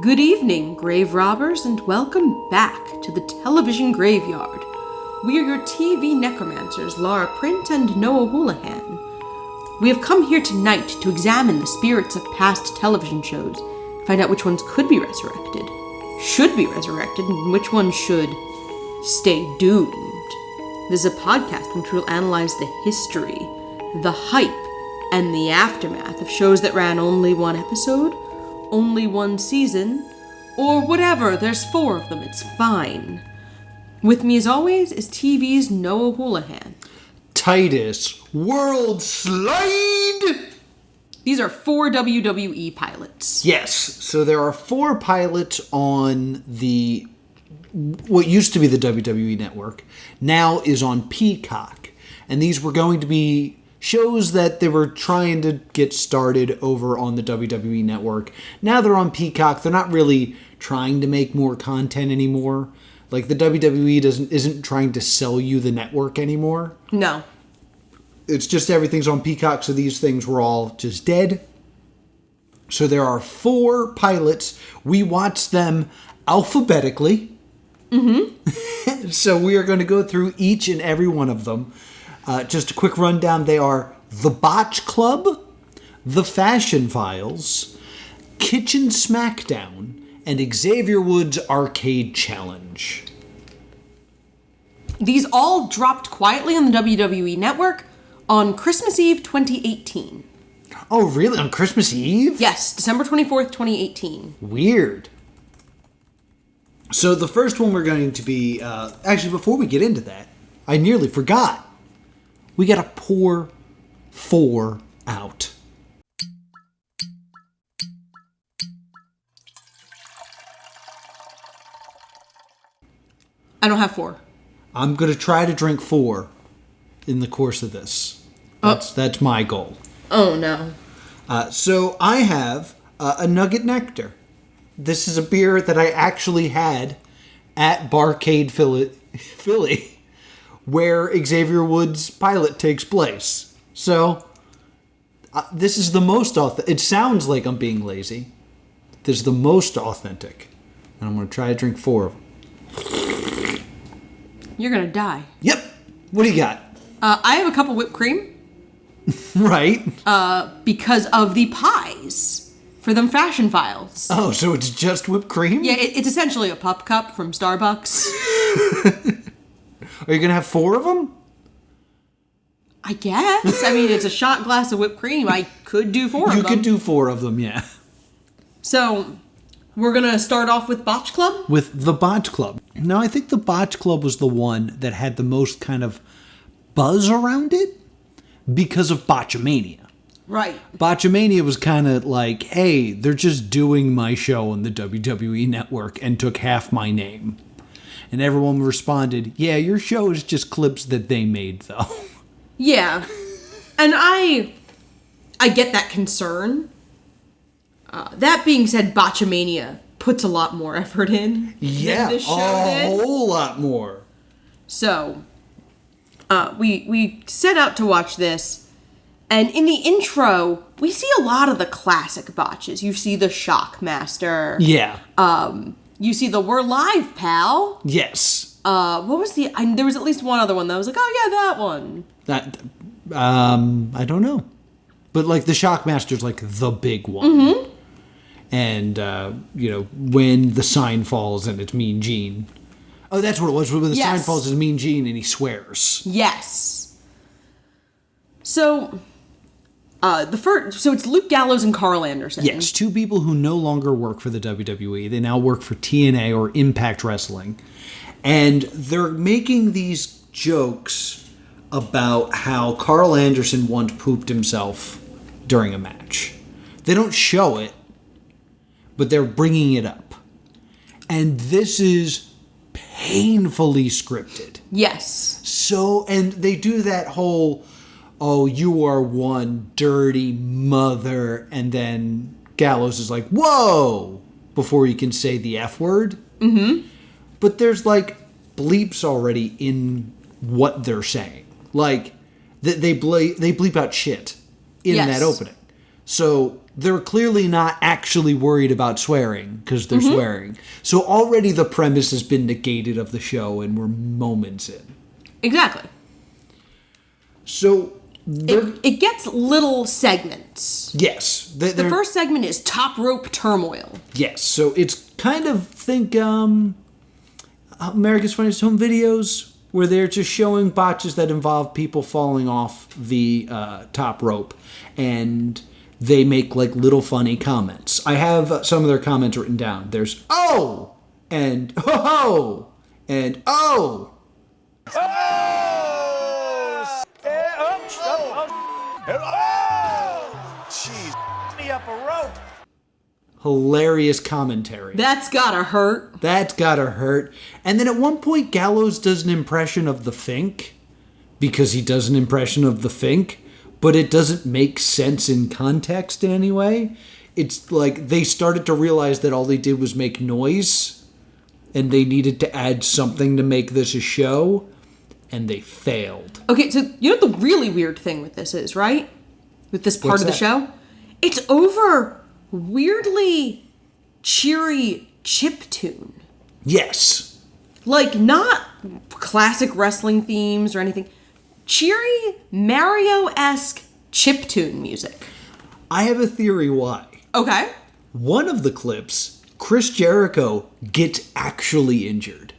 Good evening, grave robbers, and welcome back to the television graveyard. We are your TV necromancers, Laura Print and Noah Houlihan. We have come here tonight to examine the spirits of past television shows, find out which ones could be resurrected, should be resurrected, and which ones should stay doomed. This is a podcast in which we'll analyze the history, the hype, and the aftermath of shows that ran only one episode, only one season, or whatever. There's 4 of them. It's fine. With me, as always, is TV's Noah Houlihan. Titus World Slide! These are 4 WWE pilots. Yes. So there are 4 pilots on what used to be the WWE network, now is on Peacock. And these were going to be shows that they were trying to get started over on the WWE network. Now they're on Peacock. They're not really trying to make more content anymore. Like, the WWE isn't trying to sell you the network anymore. No. It's just everything's on Peacock, so these things were all just dead. So there are 4 pilots. We watched them alphabetically. Mm-hmm. So we are going to go through each and every one of them. Just a quick rundown. They are The Botch Club, The Fashion Files, Kitchen Smackdown, and Xavier Woods Arcade Challenge. These all dropped quietly on the WWE network on Christmas Eve 2018. Oh, really? On Christmas Eve? Yes, December 24th, 2018. Weird. So the first one we're going to be... actually, before we get into that, I nearly forgot. We got to pour 4 out. I don't have 4. I'm going to try to drink 4 in the course of this. That's my goal. Oh, no. So I have a Nugget Nectar. This is a beer that I actually had at Barcade Philly, where Xavier Woods' pilot takes place. So, this is the most authentic. It sounds like I'm being lazy. This is the most authentic. And I'm going to try to drink 4 of them. You're going to die. Yep. What do you got? I have a cup of whipped cream. Right. Because of the pies for them Fashion Files. Oh, so it's just whipped cream? Yeah, it's essentially a pup cup from Starbucks. Are you going to have 4 of them? I guess. I mean, it's a shot glass of whipped cream. I could do 4 of them. You could do 4 of them, yeah. So, we're going to start off with Botch Club? With the Botch Club. Now, I think the Botch Club was the one that had the most kind of buzz around it because of Botchamania. Right. Botchamania was kind of like, hey, they're just doing my show on the WWE network and took half my name. And everyone responded, yeah, your show is just clips that they made, though. Yeah. And I get that concern. That being said, Botchamania puts a lot more effort in than this show did. A whole lot more. So, we set out to watch this, and in the intro, we see a lot of the classic botches. You see the Shockmaster. Yeah. You see the We're Live, pal. Yes. What was there was at least one other one that I was like, oh yeah, that one. I don't know. But like the Shockmaster's like the big one. Mm-hmm. And, when the sign falls and it's Mean Gene. Oh, that's what it was. When the sign falls it's Mean Gene and he swears. Yes. So, it's Luke Gallows and Carl Anderson. Yes, 2 people who no longer work for the WWE. They now work for TNA or Impact Wrestling. And they're making these jokes about how Carl Anderson once pooped himself during a match. They don't show it, but they're bringing it up. And this is painfully scripted. Yes. So, and they do that whole... oh, you are one dirty mother, and then Gallows is like, whoa, before you can say the F word. Mm-hmm. But there's, like, bleeps already in what they're saying. Like, they bleep out shit in that opening. So they're clearly not actually worried about swearing because they're swearing. So already the premise has been negated of the show and we're moments in. Exactly. So it gets little segments. Yes. The first segment is top rope turmoil. Yes. So it's kind of, think America's Funniest Home Videos, where they're just showing botches that involve people falling off the top rope. And they make like little funny comments. I have some of their comments written down. There's "oh" and "ho ho" and "oh." Jeez, me up a rope. Hilarious commentary. That's gotta hurt. That's gotta hurt. And then at one point, Gallows does an impression of the Fink because he does an impression of the Fink. But it doesn't make sense in context in any way. It's like they started to realize that all they did was make noise and they needed to add something to make this a show, and they failed. Okay, so you know what the really weird thing with this is, right? With this part What's of the that? show? It's over weirdly cheery chiptune. Yes. Like, not classic wrestling themes or anything. Cheery, Mario-esque chiptune music. I have a theory why. Okay. One of the clips, Chris Jericho gets actually injured.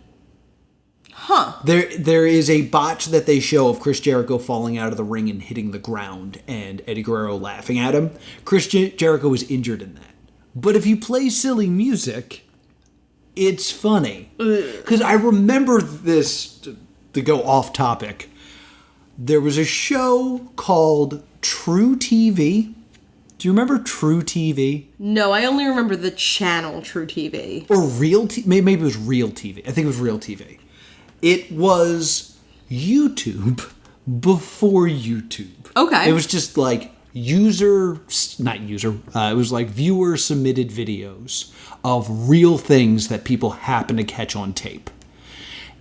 Huh. There is a botch that they show of Chris Jericho falling out of the ring and hitting the ground and Eddie Guerrero laughing at him. Chris Jericho was injured in that. But if you play silly music, it's funny. Because I remember this, to go off topic, there was a show called True TV. Do you remember True TV? No, I only remember the channel True TV. Or Real TV? Maybe it was Real TV. I think it was Real TV. It was YouTube before YouTube. Okay. It was just like it was like viewer submitted videos of real things that people happen to catch on tape.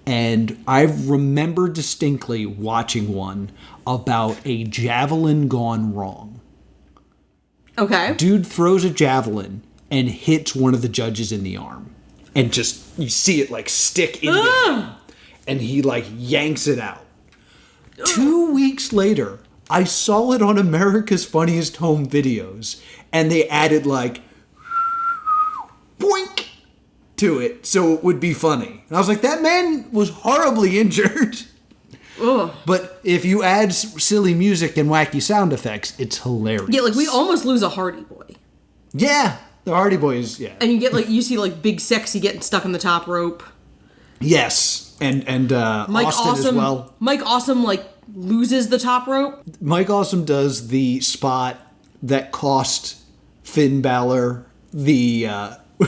And I remember distinctly watching one about a javelin gone wrong. Okay. Dude throws a javelin and hits one of the judges in the arm. And just, you see it like stick into him. And he like yanks it out. 2 weeks later, I saw it on America's Funniest Home Videos. And they added like, boink, to it so it would be funny. And I was like, that man was horribly injured. Ugh. But if you add silly music and wacky sound effects, it's hilarious. Yeah, like we almost lose a Hardy Boy. Yeah, the Hardy Boys, yeah. And you see like Big Sexy getting stuck in the top rope. Yes, and Mike Austin as well. Mike Awesome like loses the top rope. Mike Awesome does the spot that cost Finn Balor the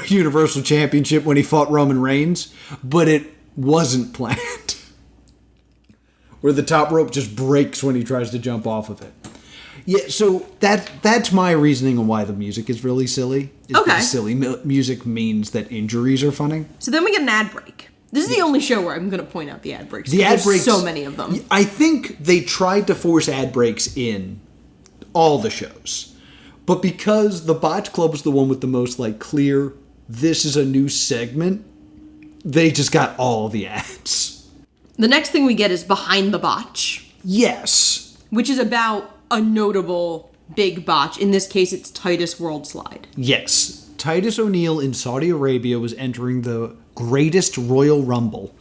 Universal Championship when he fought Roman Reigns, but it wasn't planned. Where the top rope just breaks when he tries to jump off of it. Yeah, so that's my reasoning on why the music is really silly. Okay. Because silly music means that injuries are funny. So then we get an ad break. This is the only show where I'm going to point out the ad breaks. The ad There's breaks, so many of them. I think they tried to force ad breaks in all the shows. But because the Botch Club was the one with the most like clear, this is a new segment, they just got all the ads. The next thing we get is Behind the Botch. Yes. Which is about a notable big botch. In this case, it's Titus World Slide. Yes. Titus O'Neil in Saudi Arabia was entering the greatest Royal Rumble.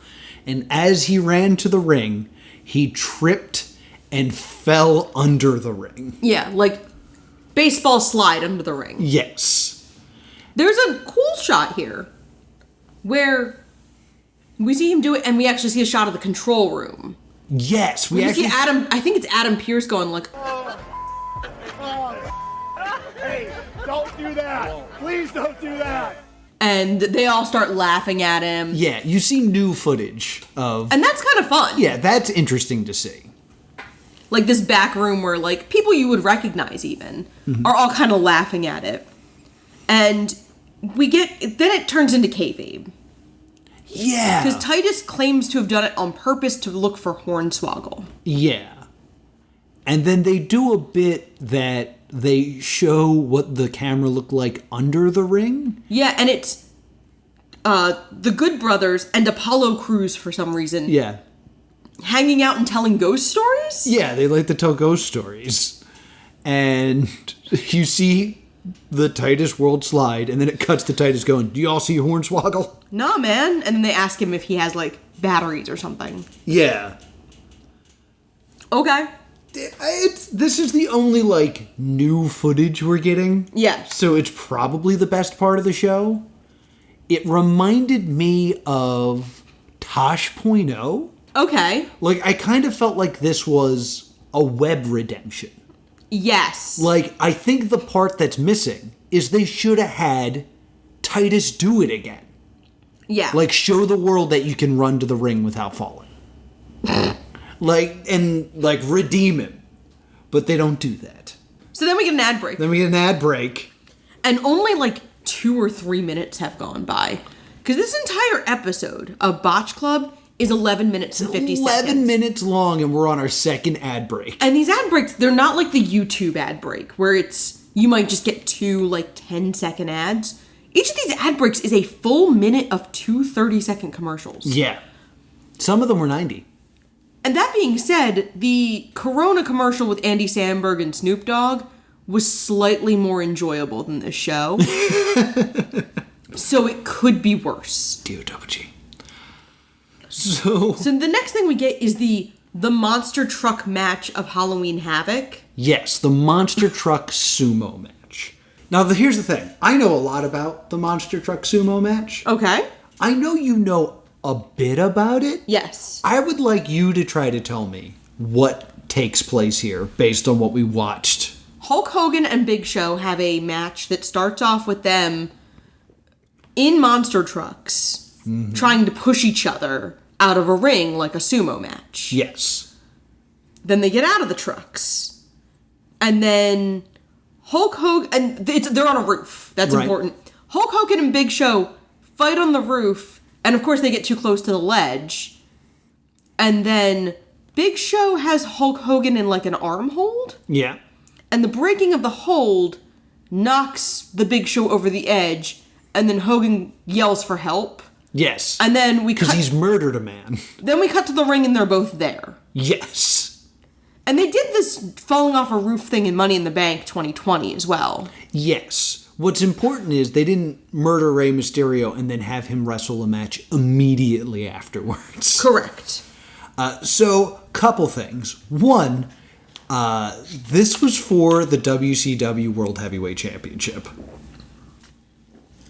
And as he ran to the ring, he tripped and fell under the ring. Yeah, like baseball slide under the ring. Yes. There's a cool shot here where we see him do it and we actually see a shot of the control room. Yes. We see Adam, I think it's Adam Pearce going like... Hey, don't do that. Please don't do that. And they all start laughing at him. Yeah, you see new footage of... And that's kind of fun. Yeah, that's interesting to see. Like this back room where like people you would recognize even are all kind of laughing at it. And then it turns into kayfabe. Yeah. Because Titus claims to have done it on purpose to look for Hornswoggle. Yeah. And then they do a bit that they show what the camera looked like under the ring. Yeah, and it's the Good Brothers and Apollo Crews for some reason. Yeah. Hanging out and telling ghost stories? Yeah, they like to tell ghost stories. And you see the Titus World slide, and then it cuts to Titus going, "Do you all see Hornswoggle?" Nah, man. And then they ask him if he has, like, batteries or something. Yeah. Okay. This is the only, like, new footage we're getting. Yeah. So it's probably the best part of the show. It reminded me of Tosh.0. Okay. Like, I kind of felt like this was a web redemption. Yes. Like, I think the part that's missing is they should have had Titus do it again. Yeah. Like, show the world that you can run to the ring without falling. Like, redeem him. But they don't do that. So then we get an ad break. Then we get an ad break. And only, like, 2 or 3 minutes have gone by. Because this entire episode of Botch Club is 11 minutes and 50 seconds. 11 minutes long, and we're on our second ad break. And these ad breaks, they're not like the YouTube ad break, where you might just get 2, like, 10-second ads. Each of these ad breaks is a full minute of 2 30-second commercials. Yeah. Some of them were 90. And that being said, the Corona commercial with Andy Samberg and Snoop Dogg was slightly more enjoyable than this show. So it could be worse. DOWG. So the next thing we get is the monster truck match of Halloween Havoc. Yes, the monster truck sumo match. Now, here's the thing. I know a lot about the monster truck sumo match. Okay. I know you know a bit about it. Yes. I would like you to try to tell me what takes place here based on what we watched. Hulk Hogan and Big Show have a match that starts off with them in monster trucks, trying to push each other out of a ring like a sumo match. Yes. Then they get out of the trucks. And then Hulk Hogan, and they're on a roof. That's right. important. Hulk Hogan and Big Show fight on the roof, and of course they get too close to the ledge. And then Big Show has Hulk Hogan in like an arm hold. Yeah. And the breaking of the hold knocks the Big Show over the edge, and then Hogan yells for help. Yes. And then because he's murdered a man. Then we cut to the ring and they're both there. Yes. And they did this falling off a roof thing in Money in the Bank 2020 as well. Yes. What's important is they didn't murder Rey Mysterio and then have him wrestle a match immediately afterwards. Correct. So, couple things. One, this was for the WCW World Heavyweight Championship.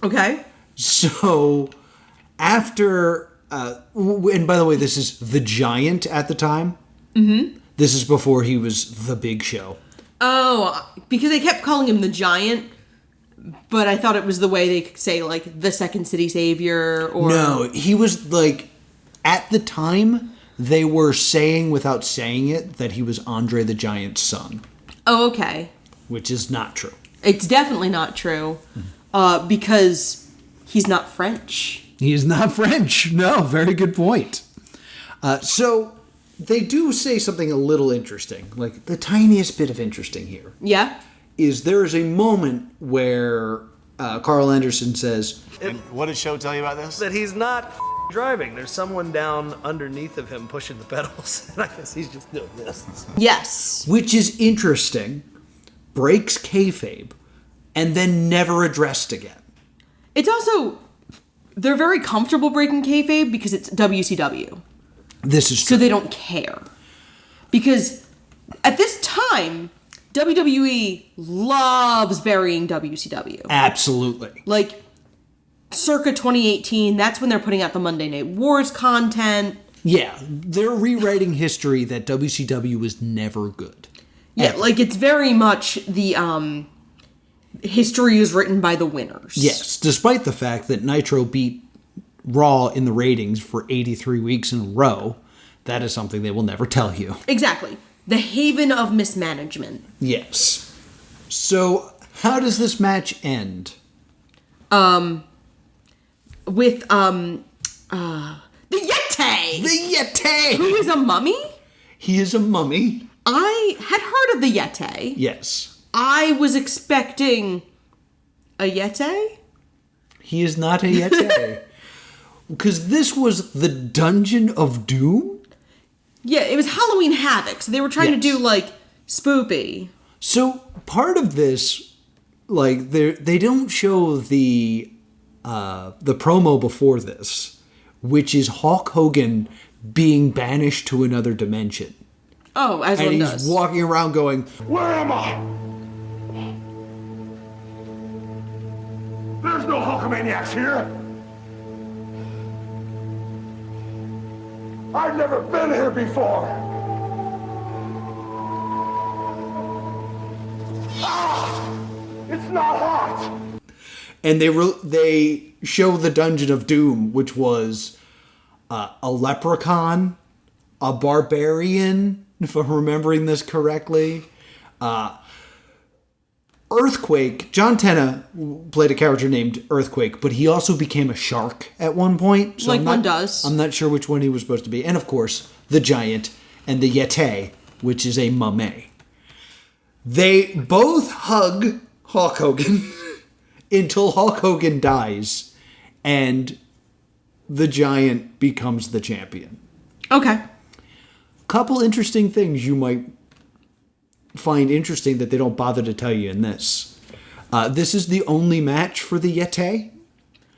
Okay. So, after, and by the way, this is the Giant at the time. Mm-hmm. This is before he was the Big Show. Oh, because they kept calling him the Giant, but I thought it was the way they could say, like, the Second City Savior, or... No, he was, like, at the time, they were saying without saying it that he was Andre the Giant's son. Oh, okay. Which is not true. It's definitely not true, because he's not French. He is not French. No, very good point. So, they do say something a little interesting, like the tiniest bit of interesting here. Yeah? Is there is a moment where Carl Anderson says... And what did Show tell you about this? That he's not driving. There's someone down underneath of him pushing the pedals, and I guess he's just doing this. Yes. Which is interesting, breaks kayfabe, and then never addressed again. It's also... They're very comfortable breaking kayfabe because it's WCW. This is true. So they don't care. Because at this time, WWE loves burying WCW. Absolutely. Like, circa 2018, that's when they're putting out the Monday Night Wars content. Yeah, they're rewriting history that WCW was never good. Yeah, Ever. like, it's very much the, history is written by the winners. Yes, despite the fact that Nitro beat Raw in the ratings for 83 weeks in a row, that is something they will never tell you. Exactly. The haven of mismanagement. Yes. So, how does this match end? With, the Yeti! The Yeti! Who is a mummy? He is a mummy. I had heard of the Yeti. Yes. I was expecting a Yeti? He is not a Yeti. Because this was the Dungeon of Doom? Yeah, it was Halloween Havoc, so they were trying to do, like, spoopy. So, part of this, like, they don't show the promo before this, which is Hulk Hogan being banished to another dimension. Oh, as one does. And he's walking around going, Where am I? There's no Hulkamaniacs here. I've never been here before. Ah! It's not hot. and they show the Dungeon of Doom, which was a leprechaun, a barbarian, if I'm remembering this correctly, Earthquake. John Tena played a character named Earthquake, but he also became a shark at one point. So one does. I'm not sure which one he was supposed to be. And of course, the Giant and the Yeti, which is a mummy. They both hug Hulk Hogan until Hulk Hogan dies and the Giant becomes the champion. Okay. Couple interesting things you might find interesting that they don't bother to tell you in this. This is the only match for the Yeti.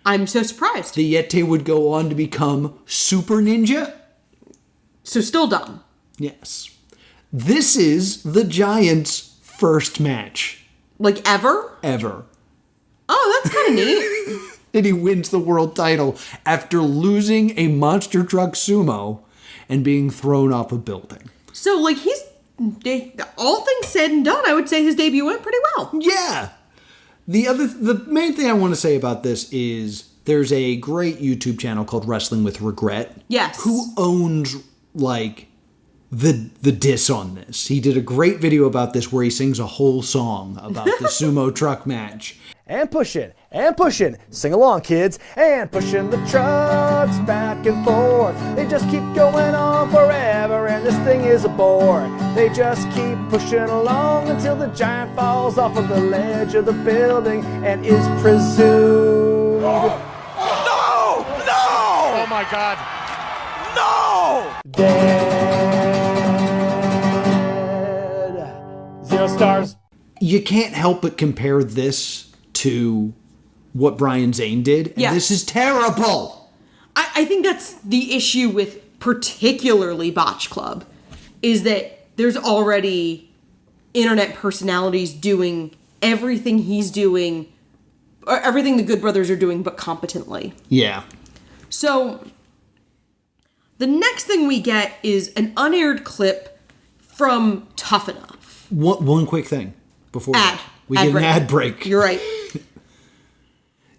I'm so surprised. The Yeti would go on to become Super Ninja. So still dumb. Yes. This is the Giant's first match. Like ever? Ever. Oh, that's kind of neat. And he wins the world title after losing a monster truck sumo and being thrown off a building. So, like, all things said and done, I would say his debut went pretty well. Yeah. The main thing I want to say about this is there's a great YouTube channel called Wrestling with Regret. Yes. Who owns, like, the diss on this. He did a great video about this where he sings a whole song about the sumo truck match. And pushing, sing along kids, and pushing the trucks back and forth. They just keep going on forever and this thing is a bore. They just keep pushing along until the Giant falls off of the ledge of the building and is presumed. No! Oh my God. No! Dead. 0 stars. You can't help but compare this to what Brian Zane did. And Yes. This is terrible. I think that's the issue with particularly Botch Club, is that there's already internet personalities doing everything he's doing, or everything the Good Brothers are doing, but competently. Yeah. So, the next thing we get is an unaired clip from Tough Enough. One quick thing before we Ad get break. an ad break. You're right.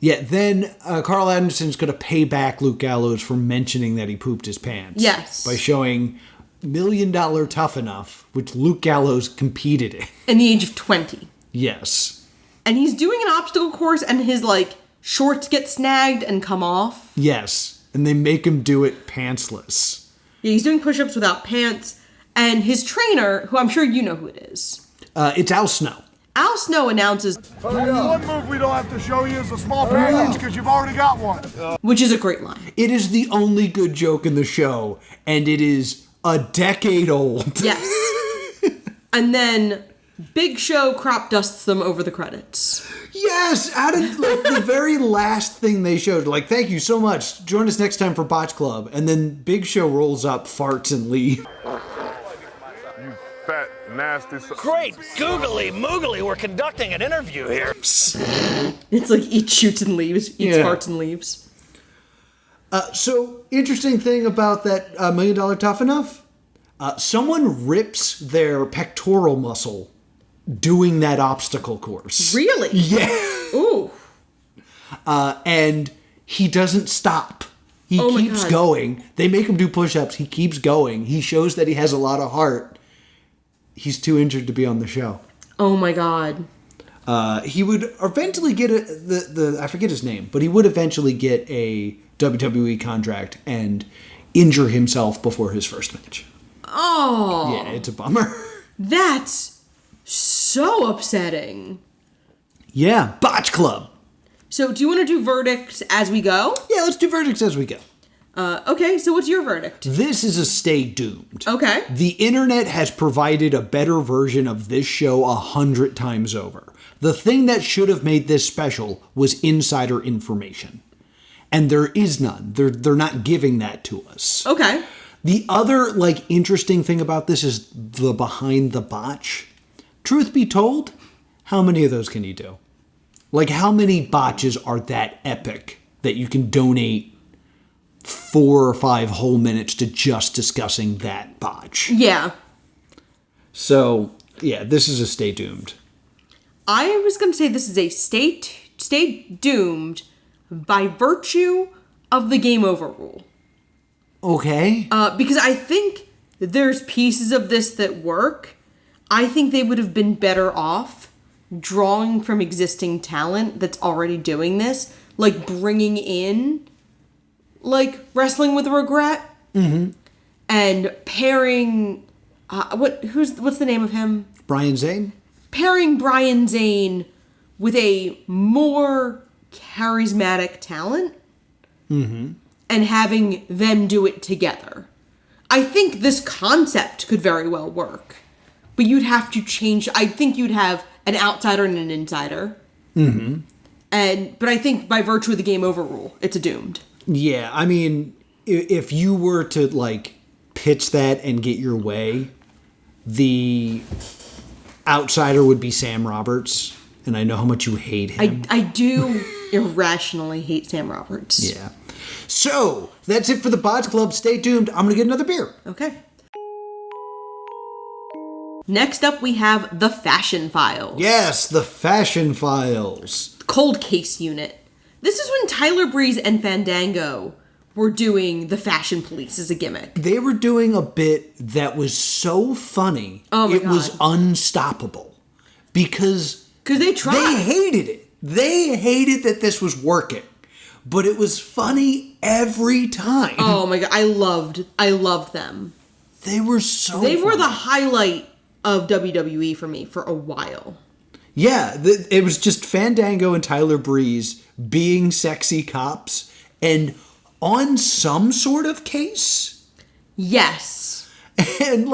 Yeah, then Carl Anderson's going to pay back Luke Gallows for mentioning that he pooped his pants. Yes. By showing $1 Million Tough Enough, which Luke Gallows competed in. In the age of 20. Yes. And he's doing an obstacle course and his, like, shorts get snagged and come off. Yes. And they make him do it pantsless. Yeah, he's doing push-ups without pants. And his trainer, who I'm sure you know who it is. It's Al Snow. Al Snow announces, One move we don't have to show you is a small package because you've already got one. which is a great line. It is the only good joke in the show, and it is a decade old. Yes. And then Big Show crop dusts them over the credits. Yes, out of like the very last thing they showed, like, thank you so much. Join us next time for Botch Club. And then Big Show rolls up, farts, and leaves. You fat, nasty... Great, googly moogly, we're conducting an interview here. It's like eats, shoots, and leaves. Eats, Yeah. farts, and leaves. So, interesting thing about that $1 Million Tough Enough, someone rips their pectoral muscle doing that obstacle course. Really? Yeah. Ooh. And he doesn't stop. He Oh my keeps God. going. They make him do push-ups. He keeps going. He shows that he has a lot of heart. He's too injured to be on the show. Oh my God. He would eventually get I forget his name, but he would eventually get a WWE contract and injure himself before his first match. Oh. Yeah, it's a bummer. That's so upsetting. Yeah, Botch Club. So, do you want to do verdicts as we go? Yeah, let's do verdicts as we go. Okay, so what's your verdict? This is a stay doomed. Okay. The internet has provided a better version of this show 100 times over. The thing that should have made this special was insider information. And there is none. They're not giving that to us. Okay. The other, interesting thing about this is the behind the botch. Truth be told, how many of those can you do? How many botches are that epic that you can donate 4 or 5 whole minutes to just discussing that botch? Yeah. So, yeah, this is a stay doomed. I was going to say this is a stay doomed by virtue of the game over rule. Okay. Because I think there's pieces of this that work. I think they would have been better off drawing from existing talent that's already doing this, bringing in, Wrestling with Regret, and pairing, what's the name of him? Brian Zane? Pairing Brian Zane with a more charismatic talent, and having them do it together. I think this concept could very well work, but you'd have to change. I think you'd have an outsider and an insider. But I think by virtue of the game over rule, it's a doomed. Yeah, I mean, if you were to, pitch that and get your way, the outsider would be Sam Roberts, and I know how much you hate him. I do irrationally hate Sam Roberts. Yeah. So, that's it for the Botch Club. Stay tuned. I'm going to get another beer. Okay. Next up, we have the Fashion Files. Yes, the Fashion Files. Cold Case Unit. This is when Tyler Breeze and Fandango were doing the Fashion Police as a gimmick. They were doing a bit that was so funny, it was unstoppable. Because they tried. They hated it. They hated that this was working. But it was funny every time. Oh my god, I loved them. They were so They funny. were the highlight of WWE for me for a while. Yeah, it was just Fandango and Tyler Breeze being sexy cops and on some sort of case. Yes. And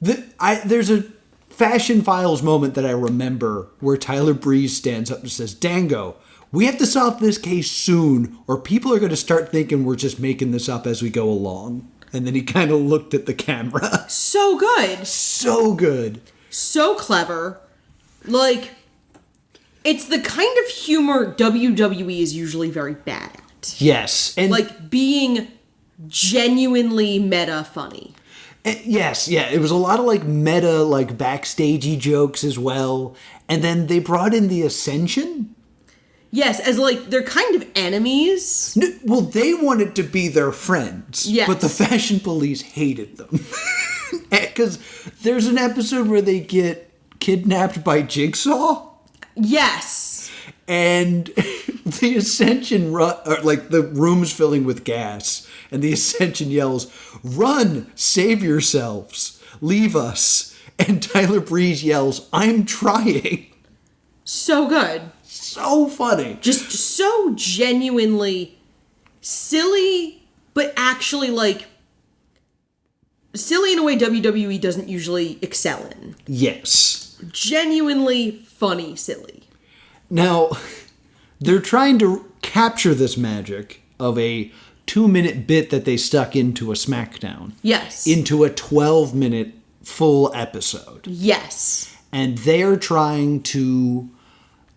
there's a Fashion Files moment that I remember where Tyler Breeze stands up and says, "Dango, we have to solve this case soon or people are going to start thinking we're just making this up as we go along." And then he kind of looked at the camera. So good. So good. So clever. It's the kind of humor WWE is usually very bad at. Yes. And being genuinely meta funny. Yes, yeah. It was a lot of meta, backstagey jokes as well. And then they brought in the Ascension. Yes, as they're kind of enemies. No, well, they wanted to be their friends. Yes. But the Fashion Police hated them. Because there's an episode where they get kidnapped by Jigsaw. Yes. And the Ascension, the room's filling with gas. And the Ascension yells, "Run, save yourselves, leave us." And Tyler Breeze yells, "I'm trying." So good. So funny. Just so genuinely silly, but actually silly in a way WWE doesn't usually excel in. Yes. Genuinely funny silly. Now, they're trying to capture this magic of a 2-minute bit that they stuck into a Smackdown. Yes. Into a 12-minute full episode. Yes. And they're trying to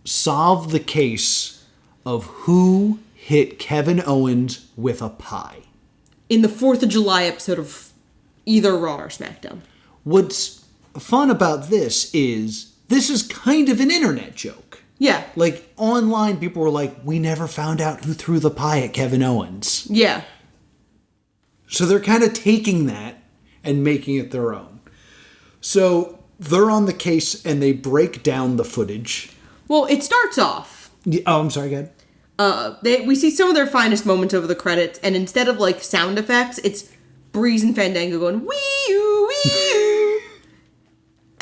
solve the case of who hit Kevin Owens with a pie. In the 4th of July episode of either Raw or SmackDown. What's fun about this is kind of an internet joke. Yeah. Online, people were like, "We never found out who threw the pie at Kevin Owens." Yeah. So they're kind of taking that and making it their own. So they're on the case and they break down the footage. Well, it starts off. Oh, I'm sorry, go ahead. We see some of their finest moments over the credits, and instead of sound effects, it's Breeze and Fandango going wee-oo, wee-oo.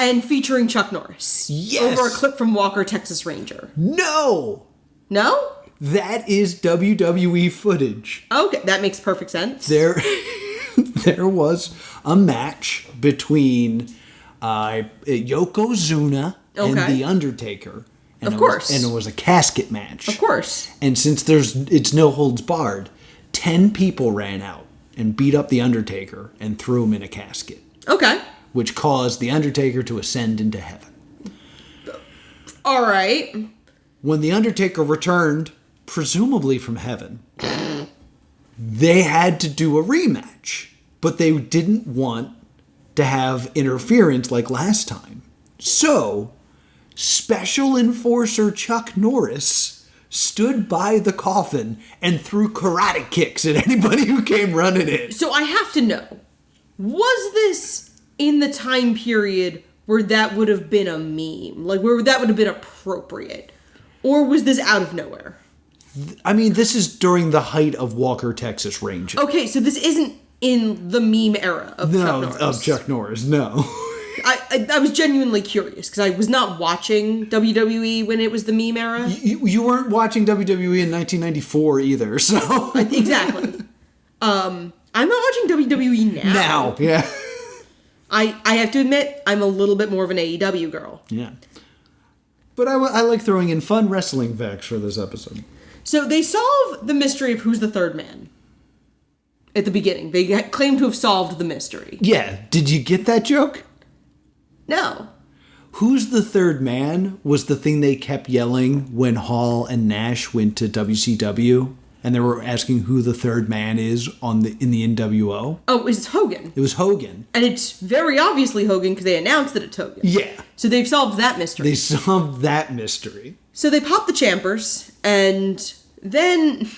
And featuring Chuck Norris. Yes. Over a clip from Walker, Texas Ranger. No! No? That is WWE footage. Okay, that makes perfect sense. There was a match between Yokozuna and The Undertaker. And Of course. And it was a casket match. Of course. And since it's no holds barred, 10 people ran out and beat up The Undertaker and threw him in a casket. Okay. Which caused The Undertaker to ascend into heaven. All right. When The Undertaker returned, presumably from heaven, they had to do a rematch. But they didn't want to have interference like last time. So, Special Enforcer Chuck Norris stood by the coffin and threw karate kicks at anybody who came running in. So I have to know, was this in the time period where that would have been a meme? Like, where that would have been appropriate? Or was this out of nowhere? I mean, this is during the height of Walker, Texas Ranger. Okay, so this isn't in the meme era of Chuck Norris. Of Chuck Norris, no. I was genuinely curious, because I was not watching WWE when it was the meme era. You weren't watching WWE in 1994 either, so... Exactly. I'm not watching WWE now. Now, yeah. I have to admit, I'm a little bit more of an AEW girl. Yeah. But I like throwing in fun wrestling facts for this episode. So they solve the mystery of who's the third man. At the beginning. They claim to have solved the mystery. Yeah. Did you get that joke? No. Who's the third man was the thing they kept yelling when Hall and Nash went to WCW. And they were asking who the third man is in the NWO. Oh, it's Hogan. It was Hogan. And it's very obviously Hogan because they announced that it's Hogan. Yeah. So they've solved that mystery. They solved that mystery. So they pop the Champers, and then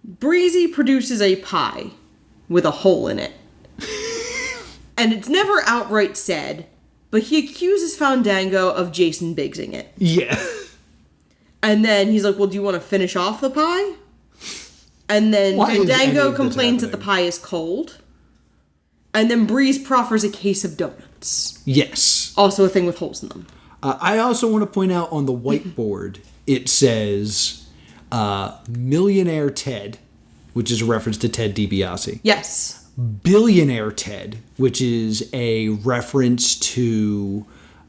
Breezy produces a pie with a hole in it. And it's never outright said, but he accuses Fandango of Jason Biggsing it. Yeah. And then he's like, well, do you want to finish off the pie? And then Fandango complains that the pie is cold. And then Breeze proffers a case of donuts. Yes. Also a thing with holes in them. I also want to point out on the whiteboard, it says Millionaire Ted, which is a reference to Ted DiBiase. Yes. Billionaire Ted, which is a reference to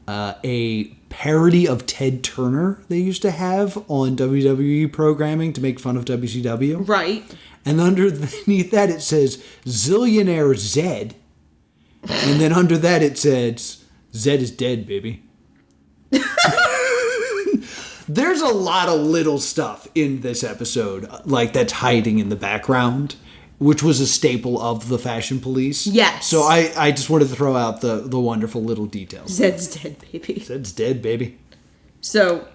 a parody of Ted Turner they used to have on WWE programming to make fun of WCW. Right. And underneath that it says Zillionaire Zed. And then under that it says Zed is dead, baby. There's a lot of little stuff in this episode, like that's hiding in the background, which was a staple of the Fashion Police. Yes. So I just wanted to throw out the wonderful little details. Zed's dead, baby. Zed's dead, baby. So,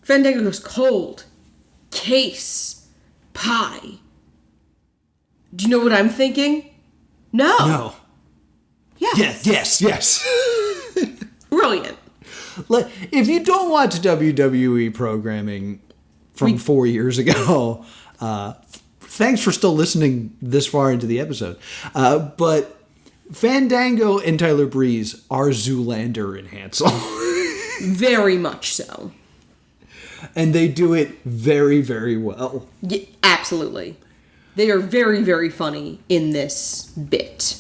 Fandango goes cold, case, pie. Do you know what I'm thinking? No. No. Yes. Yes. Brilliant. If you don't watch WWE programming from 4 years ago, thanks for still listening this far into the episode. But Fandango and Tyler Breeze are Zoolander and Hansel. Very much so. And they do it very, very well. Yeah, absolutely. They are very, very funny in this bit.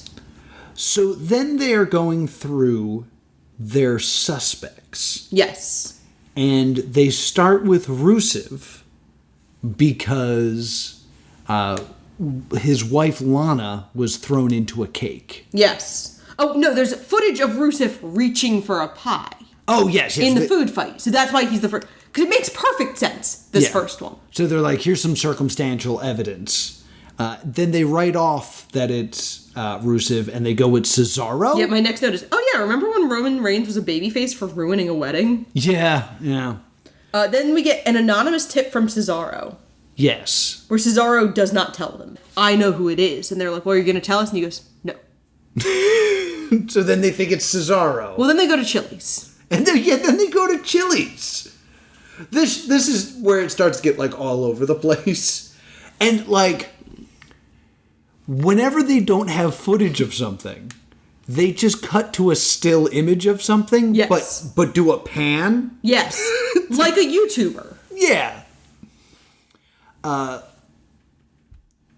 So then they are going through their suspects. Yes. And they start with Rusev because his wife Lana was thrown into a cake. Yes. Oh, no, there's footage of Rusev reaching for a pie. Oh, yes. In the food fight. So that's why he's the first. Because it makes perfect sense, this first one. So they're like, here's some circumstantial evidence. Then they write off that it's Rusev, and they go with Cesaro. Yeah, my next note is, oh yeah, remember when Roman Reigns was a babyface for ruining a wedding? Yeah. Then we get an anonymous tip from Cesaro. Yes. Where Cesaro does not tell them. I know who it is. And they're like, well, are you going to tell us? And he goes, no. So then they think it's Cesaro. Well, then they go to Chili's. And then they go to Chili's. This is where it starts to get, like, all over the place. And, like, whenever they don't have footage of something, they just cut to a still image of something, Yes. but do a pan. Yes. Like a YouTuber. Yeah.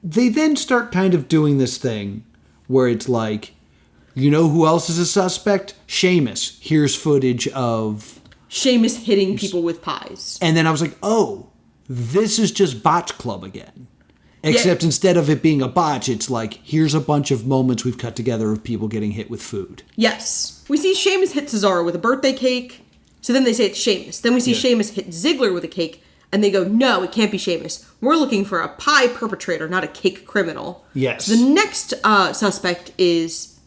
They then start kind of doing this thing where it's like, you know who else is a suspect? Sheamus. Here's footage of Sheamus hitting people with pies. And then I was like, oh, this is just Botch Club again. Except instead of it being a botch, it's like, here's a bunch of moments we've cut together of people getting hit with food. Yes. We see Sheamus hit Cesaro with a birthday cake. So then they say it's Sheamus. Then we see Sheamus hit Ziggler with a cake. And they go, no, it can't be Sheamus. We're looking for a pie perpetrator, not a cake criminal. Yes. So the next suspect is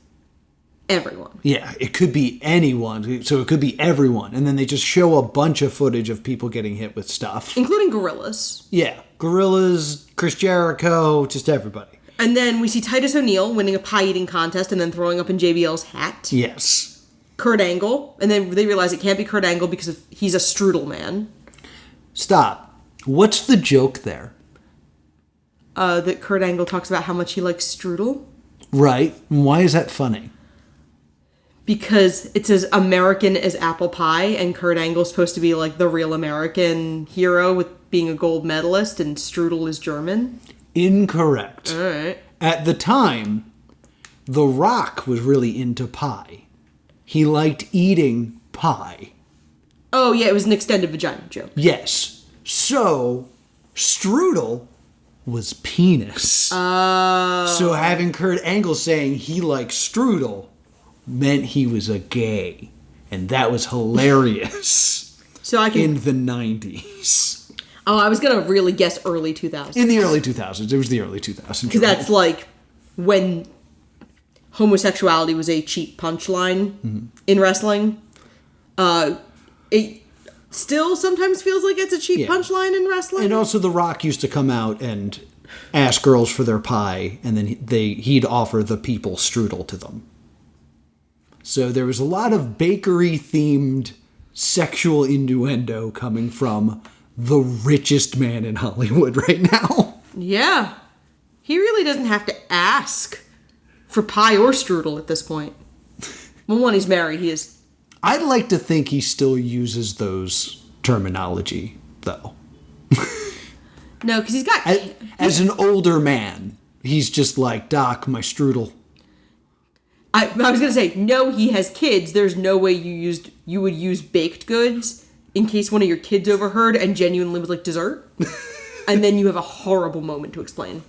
everyone. Yeah, it could be anyone. So it could be everyone. And then they just show a bunch of footage of people getting hit with stuff. Including gorillas. Yeah. Gorillas, Chris Jericho, just everybody. And then we see Titus O'Neil winning a pie eating contest and then throwing up in JBL's hat. Yes. Kurt Angle. And then they realize it can't be Kurt Angle because he's a strudel man. Stop. What's the joke there? That Kurt Angle talks about how much he likes strudel. Right. Why is that funny? Because it's as American as apple pie, and Kurt Angle's supposed to be like the real American hero with being a gold medalist, and strudel is German. Incorrect. All right. At the time, The Rock was really into pie. He liked eating pie. Oh, yeah, it was an extended vagina joke. Yes. So, strudel was penis. So having Kurt Angle saying he likes strudel meant he was a gay. And that was hilarious. So I can... In the 90s. Oh, I was going to really guess early 2000s. In the early 2000s. It was the early 2000s. Because that's like when homosexuality was a cheap punchline in wrestling. It still sometimes feels like it's a cheap punchline in wrestling. And also The Rock used to come out and ask girls for their pie, and then he'd offer the people strudel to them. So there was a lot of bakery-themed sexual innuendo coming from the richest man in Hollywood right now. Yeah. He really doesn't have to ask for pie or strudel at this point. Well, when he's married, he is... I'd like to think he still uses those terminology, though. No, because he's got... As an older man, he's just like, Doc, my strudel. I was going to say, no, he has kids. There's no way you would use baked goods in case one of your kids overheard and genuinely was like, dessert? And then you have a horrible moment to explain.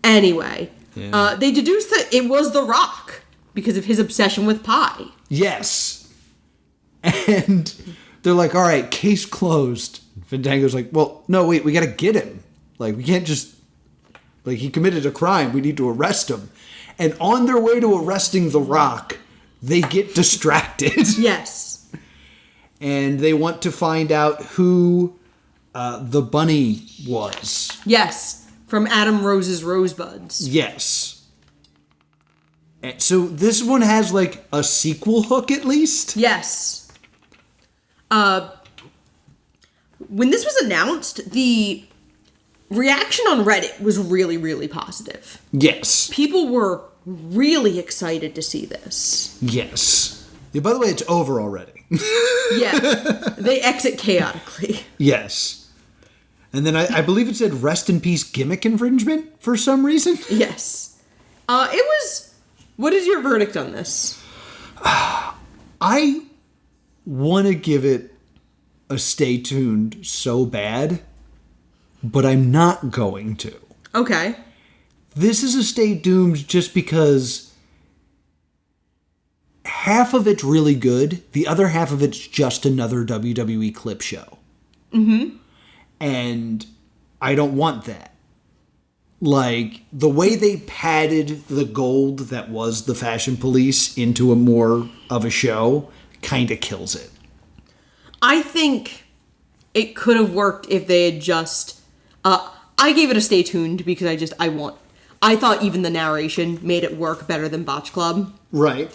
Anyway, they deduced that it was The Rock because of his obsession with pie. Yes. And they're like, all right, case closed. Fandango's like, well, no, wait, we got to get him. Like, we can't just... Like, he committed a crime. We need to arrest him. And on their way to arresting The Rock, they get distracted. Yes. And they want to find out who the bunny was. Yes. From Adam Rose's Rosebuds. Yes. And so this one has, like, a sequel hook, at least? Yes. When this was announced, the reaction on Reddit was really, really positive. Yes. People were really excited to see this. Yes. Yeah, by the way, it's over already. Yeah. They exit chaotically. Yes. And then I believe it said rest in peace gimmick infringement for some reason. Yes. It was... What is your verdict on this? I want to give it a stay tuned so bad, but I'm not going to. Okay. This is a stay doomed just because half of it's really good, the other half of it's just another WWE clip show. Mm-hmm. And I don't want that. Like, the way they padded the gold that was the Fashion Police into a more of a show kind of kills it. I think it could have worked if they had just... I gave it a stay tuned because I thought even the narration made it work better than Botch Club. Right.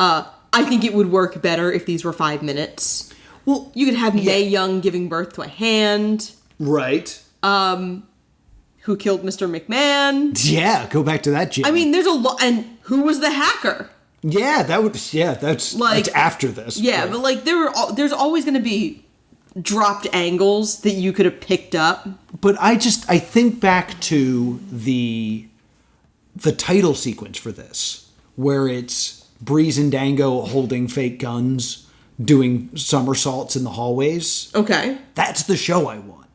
I think it would work better if these were 5 minutes. Well, you could have Mae Young giving birth to a hand. Right. Who who killed Mr. McMahon. Yeah, go back to that gym. I mean, there's a lot. And who was the hacker? Yeah, that's after this. Yeah, but like there's always going to be dropped angles that you could have picked up. But I think back to the title sequence for this, where it's Breeze and Dango holding fake guns, doing somersaults in the hallways. Okay. That's the show I want.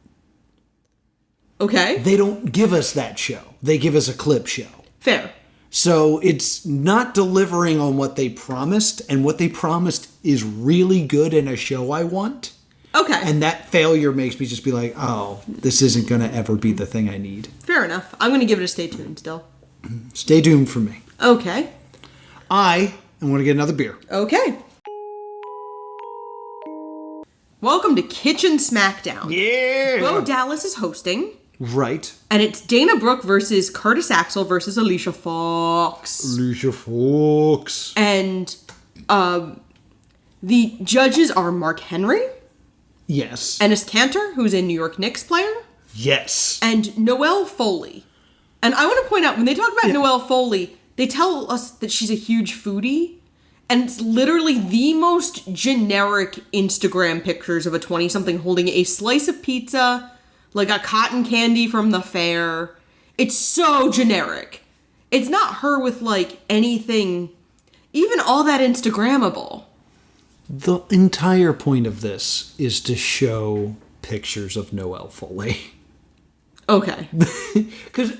Okay. They don't give us that show. They give us a clip show. Fair. So it's not delivering on what they promised, and what they promised is really good in a show I want. Okay. And that failure makes me just be like, oh, this isn't going to ever be the thing I need. Fair enough. I'm going to give it a stay tuned still. Stay tuned for me. Okay. I am going to get another beer. Okay. Welcome to Kitchen Smackdown. Yeah! Bo Dallas is hosting. Right. And it's Dana Brooke versus Curtis Axel versus Alicia Fox. Alicia Fox. And the judges are Mark Henry. Yes. Ennis Cantor, who's a New York Knicks player. Yes. And Noelle Foley. And I want to point out, when they talk about Noelle Foley, they tell us that she's a huge foodie. And it's literally the most generic Instagram pictures of a 20-something holding a slice of pizza, like a cotton candy from the fair. It's so generic. It's not her with, like, anything, even all that Instagrammable. The entire point of this is to show pictures of Noelle Foley. Okay. Because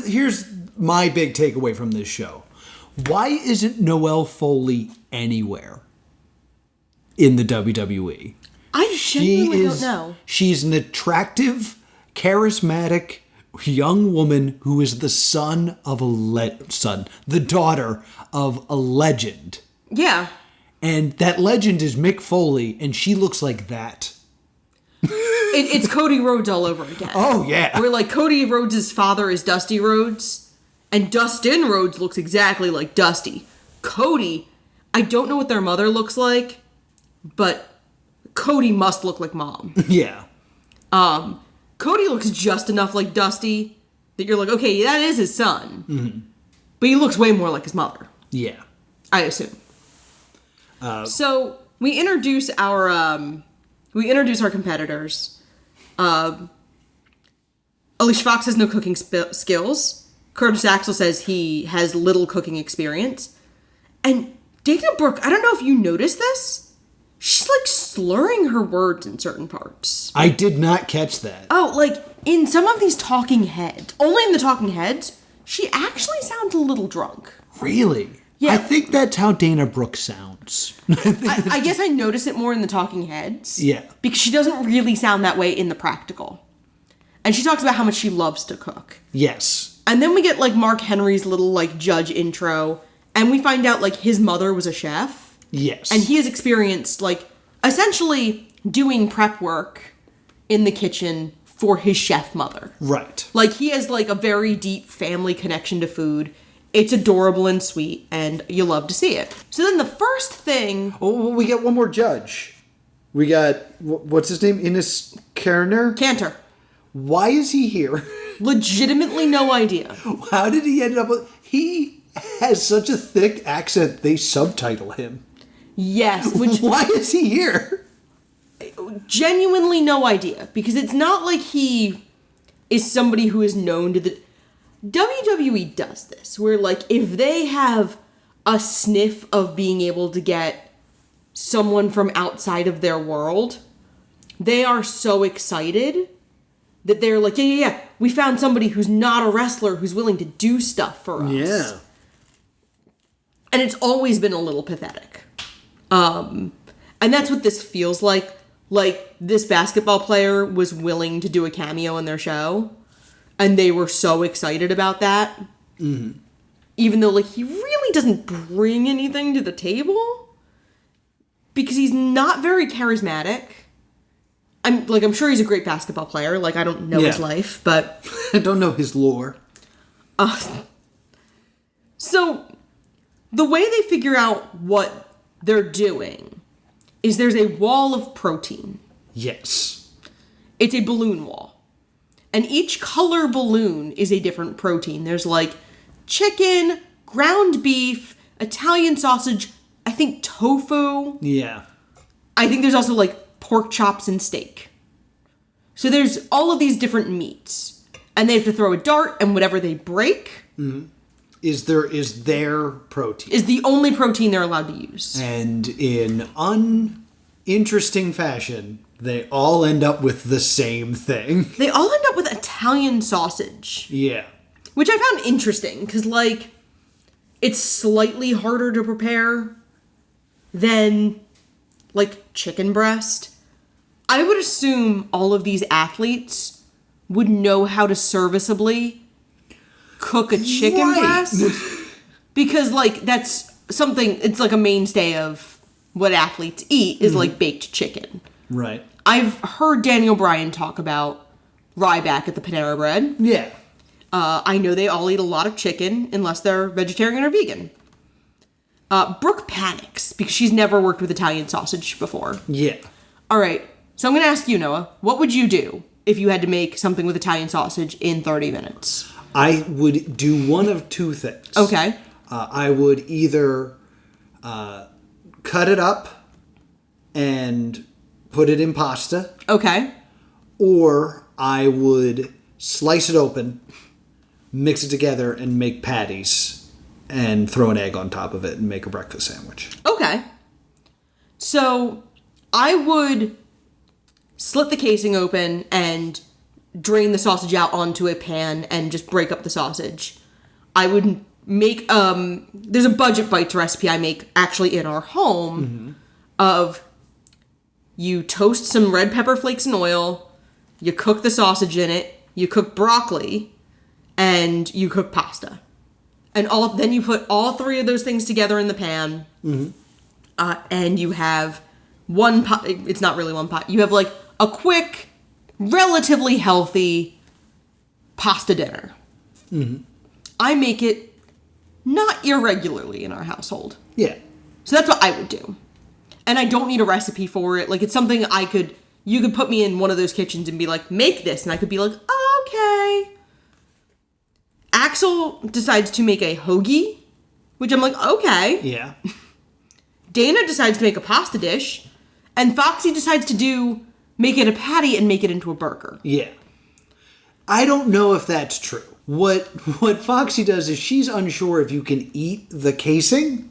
here's my big takeaway from this show. Why isn't Noelle Foley anywhere in the WWE? I genuinely don't know. She's an attractive, charismatic young woman who is the the daughter of a legend. Yeah. And that legend is Mick Foley, and she looks like that. It's Cody Rhodes all over again. Oh, yeah. Where, like, Cody Rhodes' father is Dusty Rhodes, and Dustin Rhodes looks exactly like Dusty. Cody, I don't know what their mother looks like, but Cody must look like Mom. Yeah. Cody looks just enough like Dusty that you're like, okay, that is his son. Mm-hmm. But he looks way more like his mother. Yeah. I assume. So we introduce our competitors. Alicia Fox has no cooking skills. Curtis Axel says he has little cooking experience. And Dana Brooke, I don't know if you noticed this, she's like slurring her words in certain parts. I did not catch that. Oh, like in some of these talking heads, only in the talking heads, she actually sounds a little drunk. Really? Yeah. I think that's how Dana Brooke sounds. I guess I notice it more in the talking heads. Yeah. Because she doesn't really sound that way in the practical. And she talks about how much she loves to cook. Yes. And then we get, like, Mark Henry's little, like, judge intro. And we find out, like, his mother was a chef. Yes. And he has experienced, like, essentially doing prep work in the kitchen for his chef mother. Right. Like, he has, like, a very deep family connection to food. It's adorable and sweet, and you love to see it. So then the first thing... Oh, we got one more judge. We got, what's his name? Ennis Cantor? Cantor. Why is he here? Legitimately no idea. How did he end up with... He has such a thick accent, they subtitle him. Yes. Which, why is he here? Genuinely no idea. Because it's not like he is somebody who is known to the... WWE does this, where, like, if they have a sniff of being able to get someone from outside of their world, they are so excited that they're like, yeah, we found somebody who's not a wrestler who's willing to do stuff for us. Yeah. And it's always been a little pathetic. And that's what this feels like. Like, this basketball player was willing to do a cameo in their show. And they were so excited about that. Mm-hmm. Even though, like, he really doesn't bring anything to the table. Because he's not very charismatic. I'm sure he's a great basketball player. Like, I don't know his life, but... I don't know his lore. So, the way they figure out what they're doing is there's a wall of protein. Yes. It's a balloon wall. And each color balloon is a different protein. There's like chicken, ground beef, Italian sausage, I think tofu. Yeah. I think there's also like pork chops and steak. So there's all of these different meats. And they have to throw a dart, and whatever they break is their protein. Is the only protein they're allowed to use. And in uninteresting fashion, they all end up with the same thing. They all end up with Italian sausage. Yeah. Which I found interesting, because, like, it's slightly harder to prepare than, like, chicken breast. I would assume all of these athletes would know how to serviceably cook a chicken breast. Because, like, that's something, it's like a mainstay of what athletes eat is, like, baked chicken. Right. I've heard Daniel Bryan talk about Ryback at the Panera Bread. Yeah. I know they all eat a lot of chicken, unless they're vegetarian or vegan. Brooke panics, because she's never worked with Italian sausage before. Yeah. All right, so I'm going to ask you, Noah, what would you do if you had to make something with Italian sausage in 30 minutes? I would do one of two things. Okay. I would either cut it up and put it in pasta. Okay. Or I would slice it open, mix it together, and make patties, and throw an egg on top of it and make a breakfast sandwich. Okay. So I would slit the casing open and drain the sausage out onto a pan and just break up the sausage. I would make, there's a Budget Bites recipe I make actually in our home of you toast some red pepper flakes in oil, you cook the sausage in it, you cook broccoli, and you cook pasta. And then you put all three of those things together in the pan, and you have one pot. It's not really one pot. You have like a quick, relatively healthy pasta dinner. I make it not irregularly in our household. Yeah. So that's what I would do. And I don't need a recipe for it. Like, it's something you could put me in one of those kitchens and be like, make this. And I could be like, okay. Axel decides to make a hoagie, which I'm like, okay. Yeah. Dana decides to make a pasta dish. And Foxy decides to make it a patty and make it into a burger. Yeah. I don't know if that's true. What Foxy does is she's unsure if you can eat the casing.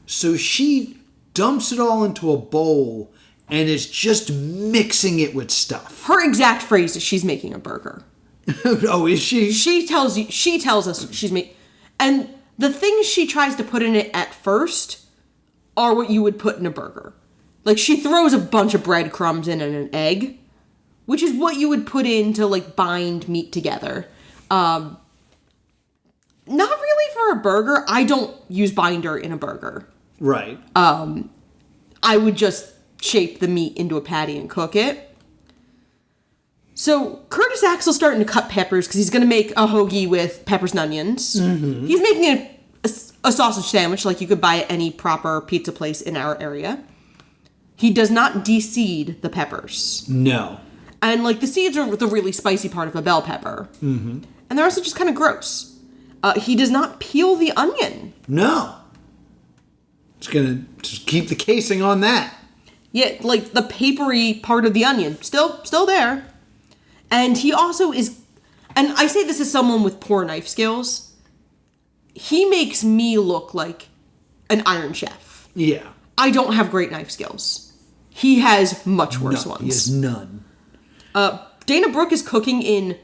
So she dumps it all into a bowl and is just mixing it with stuff. Her exact phrase is she's making a burger. Oh, is she? She tells us she's making... And the things she tries to put in it at first are what you would put in a burger. Like, she throws a bunch of breadcrumbs in and an egg, which is what you would put in to, like, bind meat together. Not really for a burger. I don't use binder in a burger. Right. I would just shape the meat into a patty and cook it. So Curtis Axel's starting to cut peppers because he's going to make a hoagie with peppers and onions. He's making a sausage sandwich like you could buy at any proper pizza place in our area. He does not de-seed the peppers. No. And, like, the seeds are the really spicy part of a bell pepper. And they're also just kind of gross. He does not peel the onion. No. Just gonna just keep the casing on that. Yeah, like, the papery part of the onion, still there. And he also is, and I say this as someone with poor knife skills, he makes me look like an Iron Chef. Yeah. I don't have great knife skills. He has much worse ones. He has none. Dana Brooke is cooking in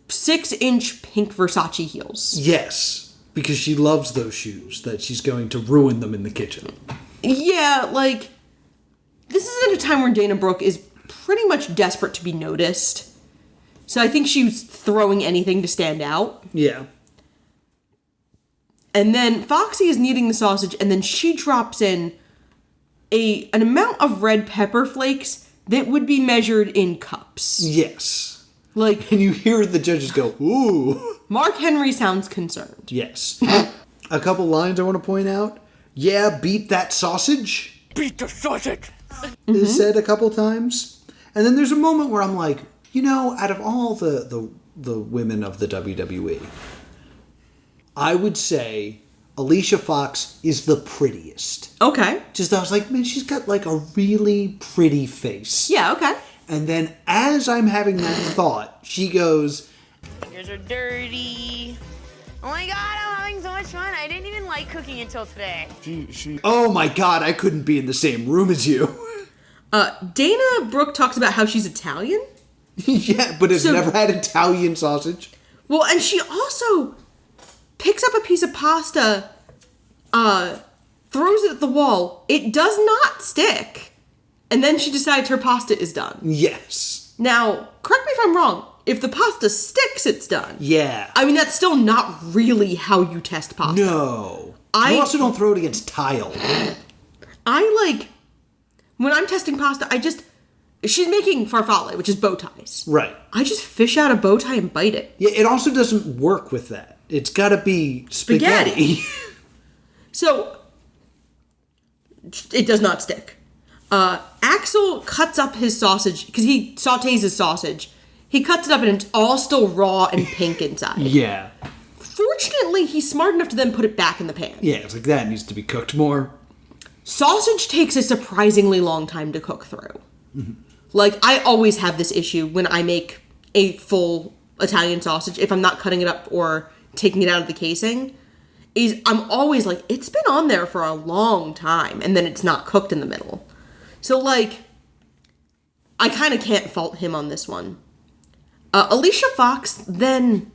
6-inch pink Versace heels. Yes, because she loves those shoes, that she's going to ruin them in the kitchen. Yeah, like, this is at a time where Dana Brooke is pretty much desperate to be noticed. So I think she's throwing anything to stand out. Yeah. And then Foxy is kneading the sausage, and then she drops in an amount of red pepper flakes that would be measured in cups. Yes. Like, And you hear the judges go, ooh. Mark Henry sounds concerned. Yes. A couple lines I want to point out. Yeah, beat that sausage. Beat the sausage! Is said a couple times. And then there's a moment where I'm like, Out of all the women of the WWE, I would say Alicia Fox is the prettiest. Okay. I was like, man, she's got like a really pretty face. Yeah, okay. And then as I'm having that thought, she goes, fingers are dirty. Oh my god, I'm having so much fun. I didn't even like cooking until today. oh my God, I couldn't be in the same room as you. Dana Brooke talks about how she's Italian. Yeah, but has never had Italian sausage. Well, and she also picks up a piece of pasta, throws it at the wall. It does not stick. And then she decides her pasta is done. Yes. Now, correct me if I'm wrong. If the pasta sticks, it's done. Yeah. I mean, that's still not really how you test pasta. No. You also don't throw it against tile. When I'm testing pasta, she's making farfalle, which is bow ties. Right. I just fish out a bow tie and bite it. Yeah, it also doesn't work with that. It's got to be spaghetti. So, it does not stick. Axel cuts up his sausage, because he sautés his sausage. He cuts it up and it's all still raw and pink inside. Yeah. Fortunately, he's smart enough to then put it back in the pan. Yeah, it's like that needs to be cooked more. Sausage takes a surprisingly long time to cook through. Mm-hmm. Like, I always have this issue when I make a full Italian sausage, if I'm not cutting it up or taking it out of the casing, is I'm always like, it's been on there for a long time, and then it's not cooked in the middle. So, like, I kind of can't fault him on this one. Alicia Fox then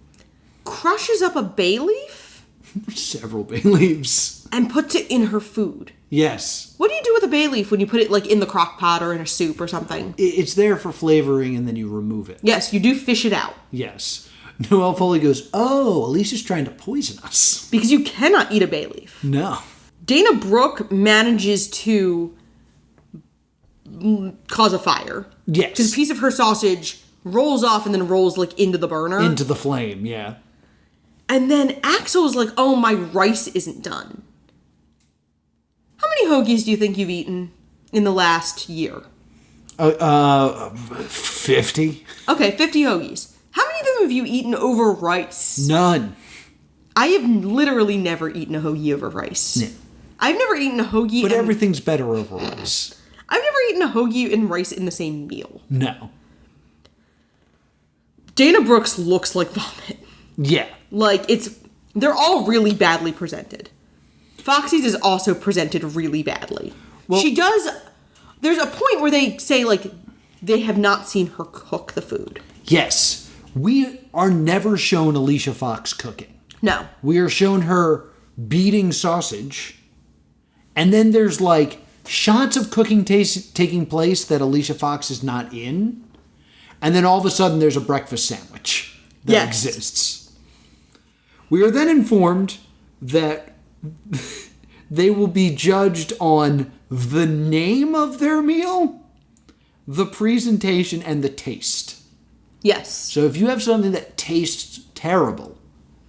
crushes up a bay leaf. Several bay leaves. And puts it in her food. Yes. What do you do with a bay leaf when you put it, like, in the crock pot or in a soup or something? It's there for flavoring, and then you remove it. Yes, you do fish it out. Yes. Noelle Foley goes, oh, Alicia's trying to poison us. Because you cannot eat a bay leaf. No. Dana Brooke manages to cause a fire. Yes. Because a piece of her sausage rolls off and then rolls, like, into the burner. Into the flame, yeah. And then Axel is like, oh, my rice isn't done. How many hoagies do you think you've eaten in the last year? 50. Okay, 50 hoagies. How many of them have you eaten over rice? None. I have literally never eaten a hoagie over rice. No. I've never eaten a hoagie. But everything's better over rice. I've never eaten a hoagie and rice in the same meal. No. Dana Brooks looks like vomit. Yeah. Like, they're all really badly presented. Foxy's is also presented really badly. Well, there's a point where they say, like, they have not seen her cook the food. Yes. We are never shown Alicia Fox cooking. No. We are shown her beating sausage. And then there's, like, shots of cooking taking place that Alicia Fox is not in. And then all of a sudden there's a breakfast sandwich that exists. We are then informed that they will be judged on the name of their meal, the presentation, and the taste. Yes. So if you have something that tastes terrible,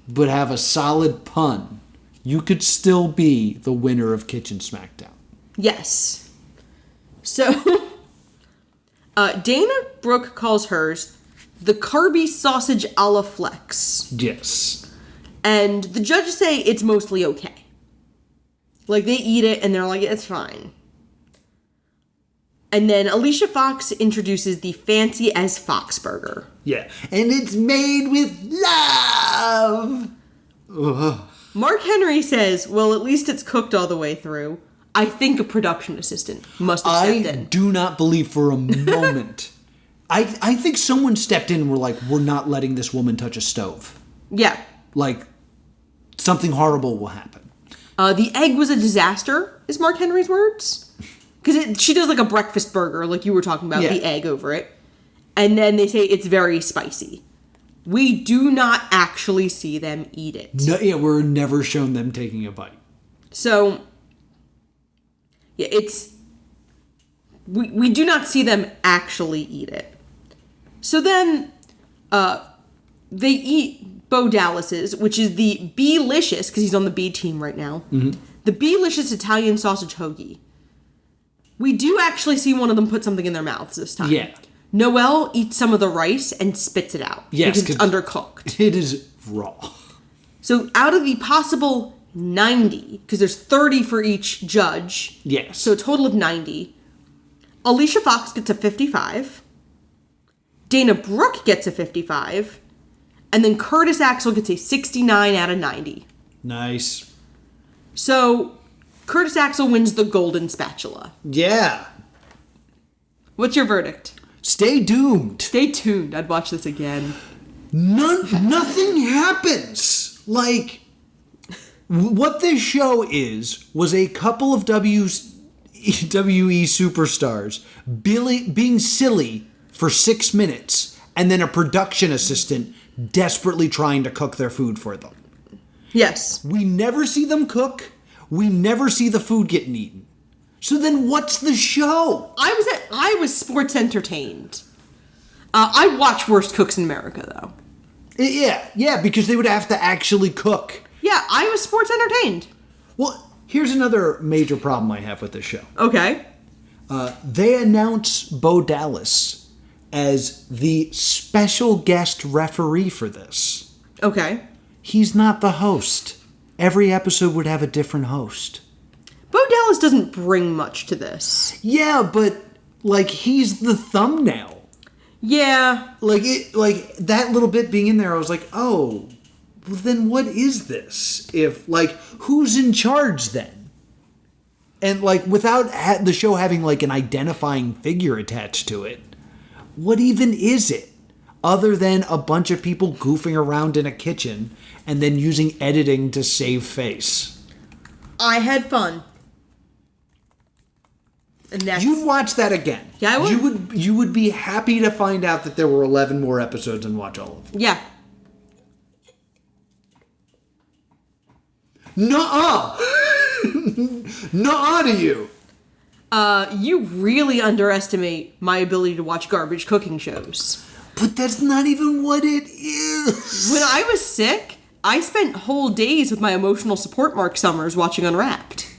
but have a solid pun, you could still be the winner of Kitchen Smackdown. Yes. So, Dana Brooke calls hers the Carby sausage a la flex. Yes. And the judges say it's mostly okay. Like, they eat it and they're like, it's fine. And then Alicia Fox introduces the fancy as Fox burger. Yeah. And it's made with love. Ugh. Mark Henry says, well, at least it's cooked all the way through. I think a production assistant must have stepped in. I do not believe for a moment. I think someone stepped in and were like, we're not letting this woman touch a stove. Yeah. Like, something horrible will happen. The egg was a disaster, is Mark Henry's words. Because she does like a breakfast burger, like you were talking about, the egg over it. And then they say it's very spicy. We do not actually see them eat it. No, yeah, we're never shown them taking a bite. So, yeah, we do not see them actually eat it. So then, they eat Bo Dallas's, which is the B-licious, because he's on the B team right now. Mm-hmm. The B-licious Italian sausage hoagie. We do actually see one of them put something in their mouths this time. Yeah. Noelle eats some of the rice and spits it out. Yes, because it's undercooked. It is raw. So out of the possible 90, because there's 30 for each judge. Yes. So a total of 90. Alicia Fox gets a 55. Dana Brooke gets a 55. And then Curtis Axel gets a 69 out of 90. Nice. So Curtis Axel wins the golden spatula. Yeah. What's your verdict? Stay doomed. Stay tuned. I'd watch this again. Nothing happens. Like, what this show was a couple of WWE superstars being silly for 6 minutes, and then a production assistant desperately trying to cook their food for them. Yes. We never see them cook. We never see the food getting eaten. So then what's the show? I was sports entertained. I watch Worst Cooks in America, though. Yeah, because they would have to actually cook. Yeah, I was sports entertained. Well, here's another major problem I have with this show. Okay. They announce Bo Dallas as the special guest referee for this. Okay. He's not the host. Every episode would have a different host. Bo Dallas doesn't bring much to this. Yeah, but, like, he's the thumbnail. Yeah. Like that little bit being in there, I was like, oh, well, then what is this? If, like, who's in charge then? And, like, without the show having, like, an identifying figure attached to it, what even is it? Other than a bunch of people goofing around in a kitchen and then using editing to save face. I had fun. And that's... You'd watch that again. Yeah, I would. You would be happy to find out that there were 11 more episodes and watch all of them. Yeah. Nuh-uh! Nuh-uh to you! You really underestimate my ability to watch garbage cooking shows. But that's not even what it is. When I was sick, I spent whole days with my emotional support Mark Summers watching Unwrapped.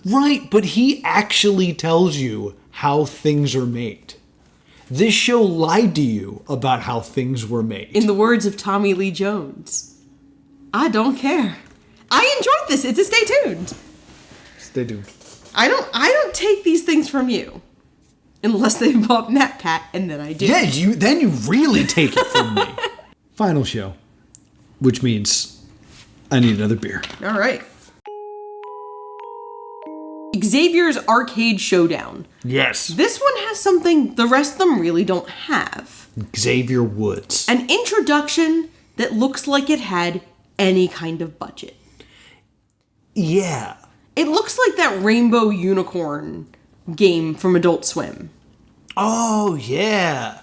Right, but he actually tells you how things are made. This show lied to you about how things were made. In the words of Tommy Lee Jones, I don't care. I enjoyed this. It's a stay tuned. Stay tuned. I don't take these things from you. Unless they involve MatPat, and then I do. Yeah, then you really take it from me. Final show. Which means I need another beer. All right. Xavier's Arcade Showdown. Yes. This one has something the rest of them really don't have. Xavier Woods. An introduction that looks like it had any kind of budget. Yeah. It looks like that Rainbow Unicorn game from Adult Swim. Oh, yeah.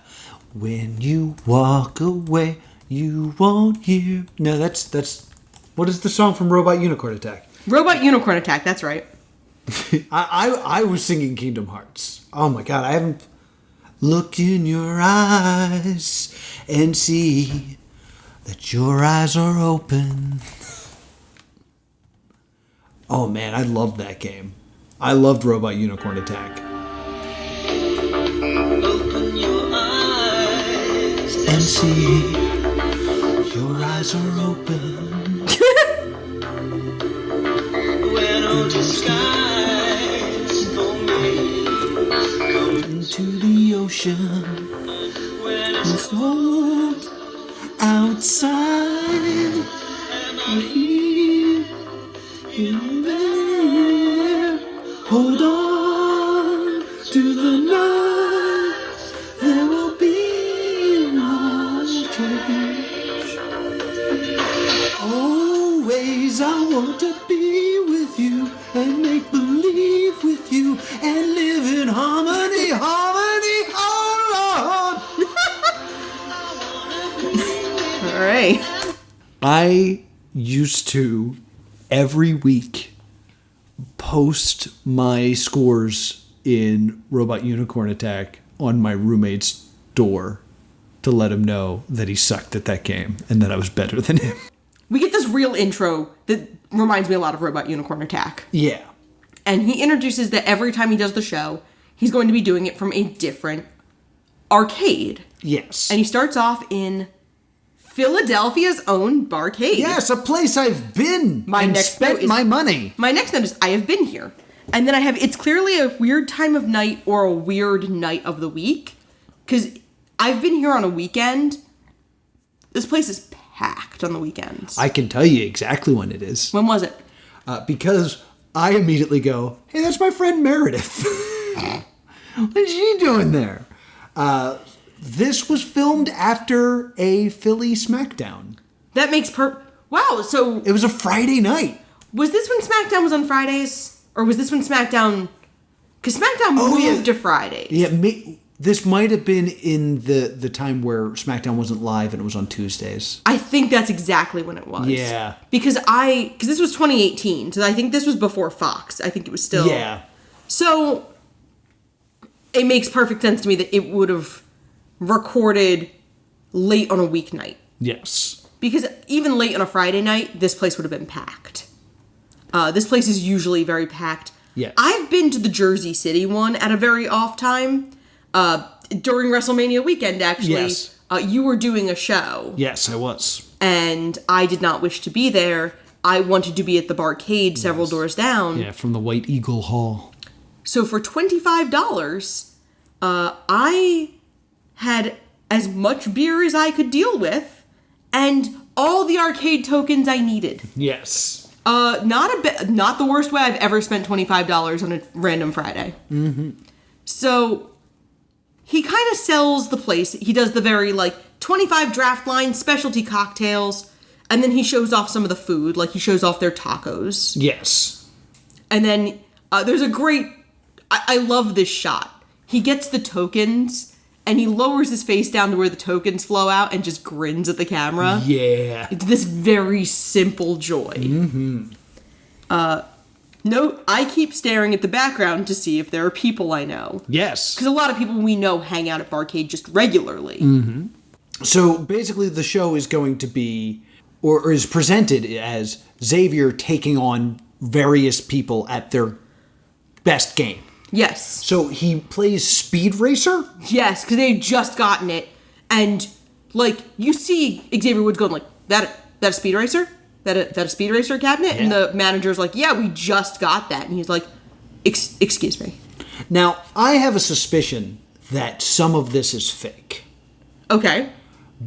When you walk away, you won't hear... No, that's... What is the song from Robot Unicorn Attack? Robot Unicorn Attack, that's right. I was singing Kingdom Hearts. Oh my god, I haven't... Look in your eyes and see that your eyes are open. Oh man, I loved that game. I loved Robot Unicorn Attack. Open your eyes and see your eyes are open. When all disguise for me into the ocean. It's cold outside. Here in there. Hold on to the night. There will be no change. Always I want to be with you and make believe with you and live in harmony, oh Lord. All right. I used to every week post my scores in Robot Unicorn Attack on my roommate's door to let him know that he sucked at that game and that I was better than him. We get this real intro that reminds me a lot of Robot Unicorn Attack. Yeah. And he introduces that every time he does the show, he's going to be doing it from a different arcade. Yes. And he starts off in Philadelphia's own barcade. Yes, a place I've been and spent my money. My next note is, I have been here. And then I have, it's clearly a weird time of night or a weird night of the week. Because I've been here on a weekend. This place is packed on the weekends. I can tell you exactly when it is. When was it? Because I immediately go, hey, that's my friend Meredith. What is she doing there? This was filmed after a Philly Smackdown. That makes wow, so... It was a Friday night. Was this when Smackdown was on Fridays? Or was this when Smackdown... Because Smackdown moved to Fridays. Yeah, this might have been in the time where Smackdown wasn't live and it was on Tuesdays. I think that's exactly when it was. Yeah. Because this was 2018, so I think this was before Fox. I think it was still... Yeah. So, it makes perfect sense to me that it would have recorded late on a weeknight. Yes. Because even late on a Friday night, this place would have been packed. This place is usually very packed. Yes. I've been to the Jersey City one at a very off time. During WrestleMania weekend, actually. Yes. You were doing a show. Yes, I was. And I did not wish to be there. I wanted to be at the barcade several doors down. Yeah, from the White Eagle Hall. So for $25, I had as much beer as I could deal with, and all the arcade tokens I needed. Yes. Not the worst way I've ever spent $25 on a random Friday. Mm-hmm. So he kind of sells the place. He does the very 25 draft line specialty cocktails, and then he shows off some of the food, he shows off their tacos. Yes. And then there's a great... I love this shot. He gets the tokens, and he lowers his face down to where the tokens flow out and just grins at the camera. Yeah. It's this very simple joy. Mm-hmm. Note, I keep staring at the background to see if there are people I know. Yes. Because a lot of people we know hang out at Barcade just regularly. Mm-hmm. So basically the show is going to be, or is presented as Xavier taking on various people at their best game. Yes. So he plays Speed Racer? Yes, because they had just gotten it. And, you see Xavier Woods going that a Speed Racer? That a Speed Racer cabinet? Yeah. And the manager's like, yeah, we just got that. And he's like, excuse me. Now, I have a suspicion that some of this is fake. Okay.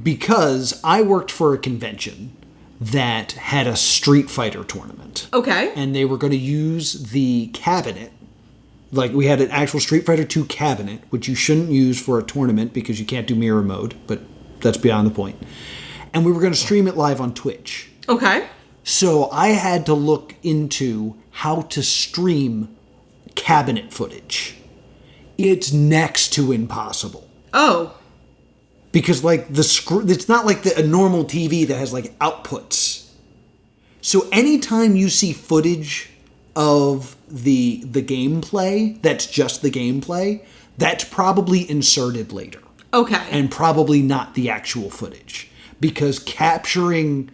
Because I worked for a convention that had a Street Fighter tournament. Okay. And they were going to use the cabinet. We had an actual Street Fighter 2 cabinet, which you shouldn't use for a tournament because you can't do mirror mode, but that's beyond the point. And we were going to stream it live on Twitch. Okay. So I had to look into how to stream cabinet footage. It's next to impossible. Oh. Because it's not like a normal TV that has outputs. So anytime you see footage of the gameplay, that's just the gameplay, that's probably inserted later. Okay. And probably not the actual footage. Because capturing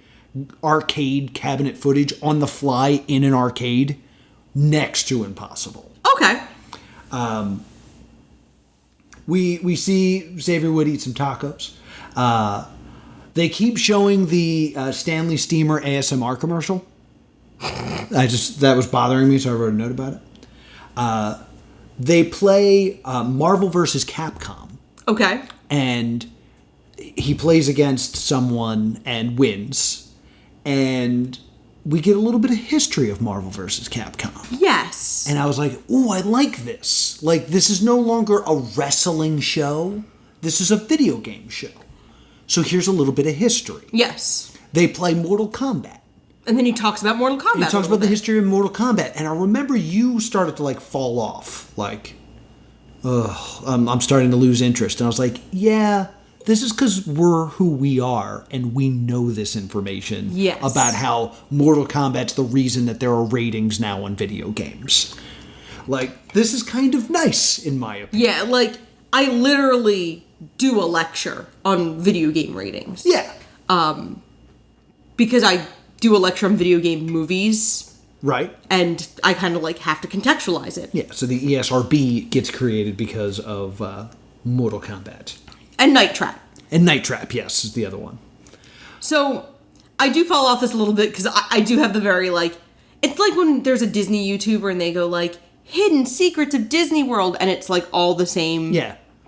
arcade cabinet footage on the fly in an arcade, next to impossible. Okay. We see Xavier Wood eat some tacos. They keep showing the Stanley Steamer ASMR commercial. That was bothering me, so I wrote a note about it. They play Marvel vs. Capcom. Okay. And he plays against someone and wins. And we get a little bit of history of Marvel vs. Capcom. Yes. And I was like, ooh, I like this. This is no longer a wrestling show. This is a video game show. So here's a little bit of history. Yes. They play Mortal Kombat. And then he talks about Mortal Kombat. He talks about the history of Mortal Kombat. And I remember you started to fall off. I'm starting to lose interest. And I was like, yeah, this is because we're who we are and we know this information. Yes. About how Mortal Kombat's the reason that there are ratings now on video games. This is kind of nice, in my opinion. Yeah, I literally do a lecture on video game ratings. Yeah. Because I do a lecture on video game movies. Right. And I kind of have to contextualize it. Yeah, so the ESRB gets created because of Mortal Kombat. And Night Trap. And Night Trap, yes, is the other one. So, I do fall off this a little bit because I do have the very, it's like when there's a Disney YouTuber and they go, Hidden Secrets of Disney World, and it's, all the same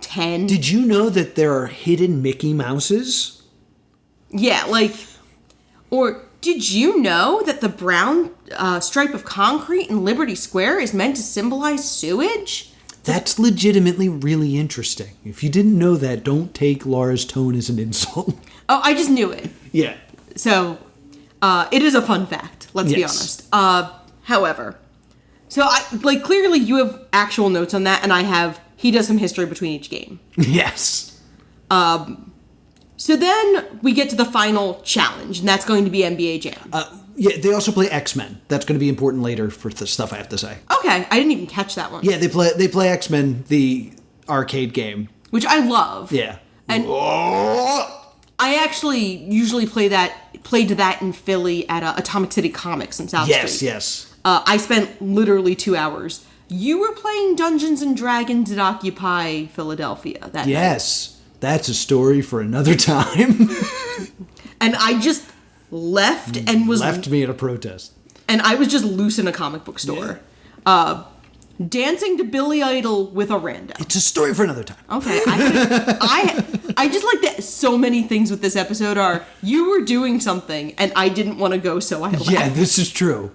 10. Did you know that there are hidden Mickey Mouses? Yeah, or did you know that the brown stripe of concrete in Liberty Square is meant to symbolize sewage? That's legitimately really interesting. If you didn't know that, don't take Laura's tone as an insult. Oh, I just knew it. Yeah. So, it is a fun fact, let's be honest. However, so clearly you have actual notes on that, and he does some history between each game. Yes. So then we get to the final challenge, and that's going to be NBA Jam. Yeah, they also play X-Men. That's going to be important later for the stuff I have to say. Okay, I didn't even catch that one. Yeah, they play X-Men, the arcade game. Which I love. Yeah. And I actually usually played that in Philly at Atomic City Comics in South Street. Yes. I spent literally 2 hours. You were playing Dungeons and Dragons at Occupy Philadelphia that night. Yes. That's a story for another time. And I just left and was... Left me at a protest. And I was just loose in a comic book store. Dancing to Billy Idol with a rando. It's a story for another time. Okay. I just like that so many things with this episode are, you were doing something and I didn't want to go, so I left. Yeah, this is true.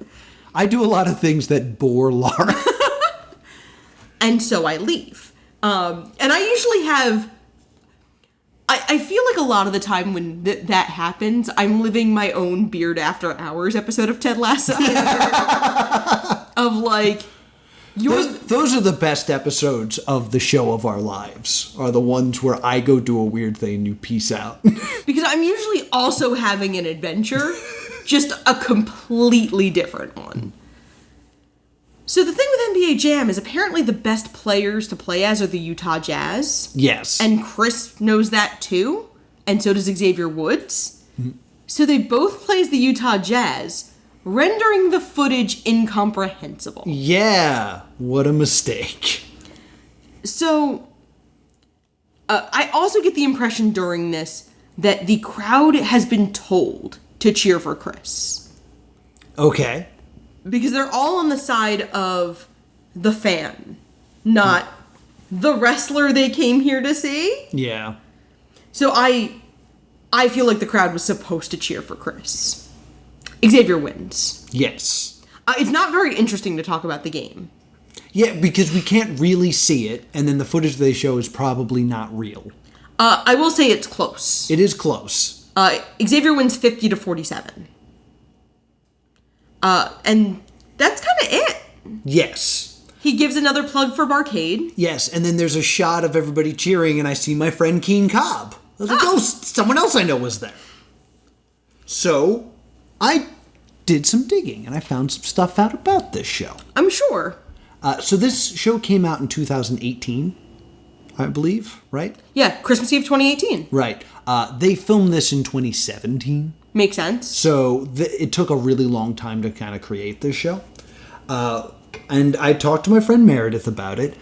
I do a lot of things that bore Laura. And so I leave. And I usually have... I feel like a lot of the time when that happens, I'm living my own Beard After Hours episode of Ted Lasso. Of Those are the best episodes of the show of our lives, are the ones where I go do a weird thing and you peace out. Because I'm usually also having an adventure, just a completely different one. So the thing with NBA Jam is apparently the best players to play as are the Utah Jazz. Yes. And Chris knows that too, and so does Xavier Woods. Mm-hmm. So they both play as the Utah Jazz, rendering the footage incomprehensible. Yeah, what a mistake. So, I also get the impression during this that the crowd has been told to cheer for Chris. Okay. Because they're all on the side of the fan, not the wrestler they came here to see. Yeah. So I feel like the crowd was supposed to cheer for Chris. Xavier wins. Yes. It's not very interesting to talk about the game. Yeah, because we can't really see it, and then the footage they show is probably not real. I will say it's close. It is close. Xavier wins 50-47. And that's kind of it. Yes. He gives another plug for Barcade. Yes, and then there's a shot of everybody cheering, and I see my friend Keen Cobb. I was like, oh, someone else I know was there. So, I did some digging, and I found some stuff out about this show. I'm sure. So this show came out in 2018, I believe, right? Yeah, Christmas Eve 2018. Right. They filmed this in 2017. Makes sense. So it took a really long time to kind of create this show. And I talked to my friend Meredith about it.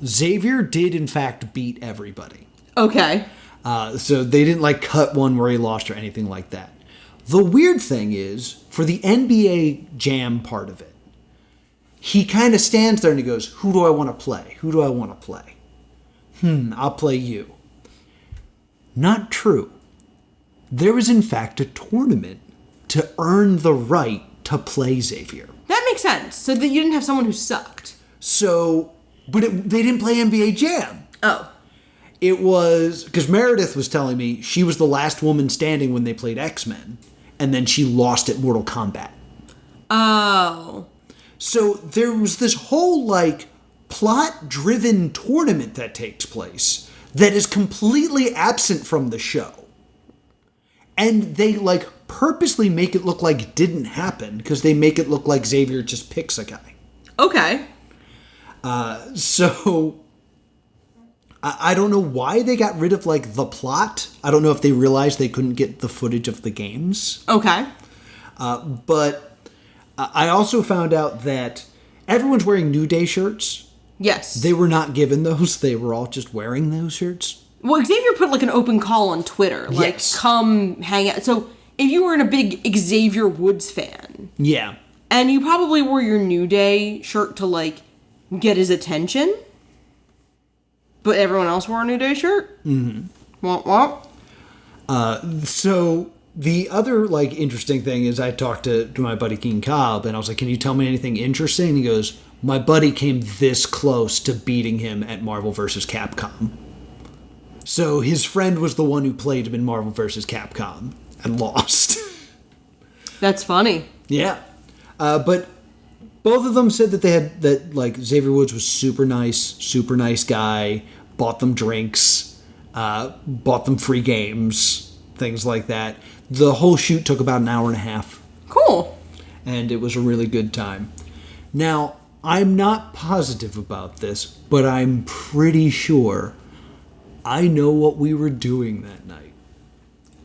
Xavier did, in fact, beat everybody. Okay. So they didn't, cut one where he lost or anything like that. The weird thing is, for the NBA Jam part of it, he kind of stands there and he goes, who do I want to play? Who do I want to play? I'll play you. Not true. There was, in fact, a tournament to earn the right to play Xavier. That makes sense. So that you didn't have someone who sucked. So, but they didn't play NBA Jam. Oh. It was, because Meredith was telling me she was the last woman standing when they played X-Men, and then she lost at Mortal Kombat. Oh. So there was this whole, plot-driven tournament that takes place that is completely absent from the show. And they, purposely make it look like it didn't happen, because they make it look like Xavier just picks a guy. Okay. So, I don't know why they got rid of, the plot. I don't know if they realized they couldn't get the footage of the games. Okay. But I also found out that everyone's wearing New Day shirts, Yes. They were not given those. They were all just wearing those shirts. Well, Xavier put like an open call on Twitter. Like, Yes. come hang out. So if you were a big Xavier Woods fan, Yeah. and you probably wore your New Day shirt to like get his attention, but everyone else wore a New Day shirt. Mm-hmm. Womp womp. So the other like interesting thing is I talked to my buddy King Cobb, and I was like, "Can you tell me anything interesting?" And he goes, "My buddy came this close to beating him at Marvel vs. Capcom." So his friend was the one who played him in Marvel vs. Capcom and lost. That's funny. Yeah. But both of them said that they had, that like Xavier Woods was super nice guy, bought them drinks, bought them free games, things like that. The whole shoot took about an hour and a half. Cool. And it was a really good time. Now, I'm not positive about this, but I'm pretty sure I know what we were doing that night.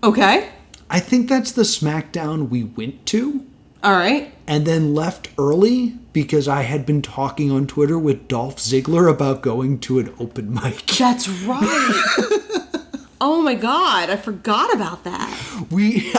Okay. I think that's the Smackdown we went to. All right. And then left early because I had been talking on Twitter with Dolph Ziggler about going to an open mic. That's right. Oh my God, I forgot about that.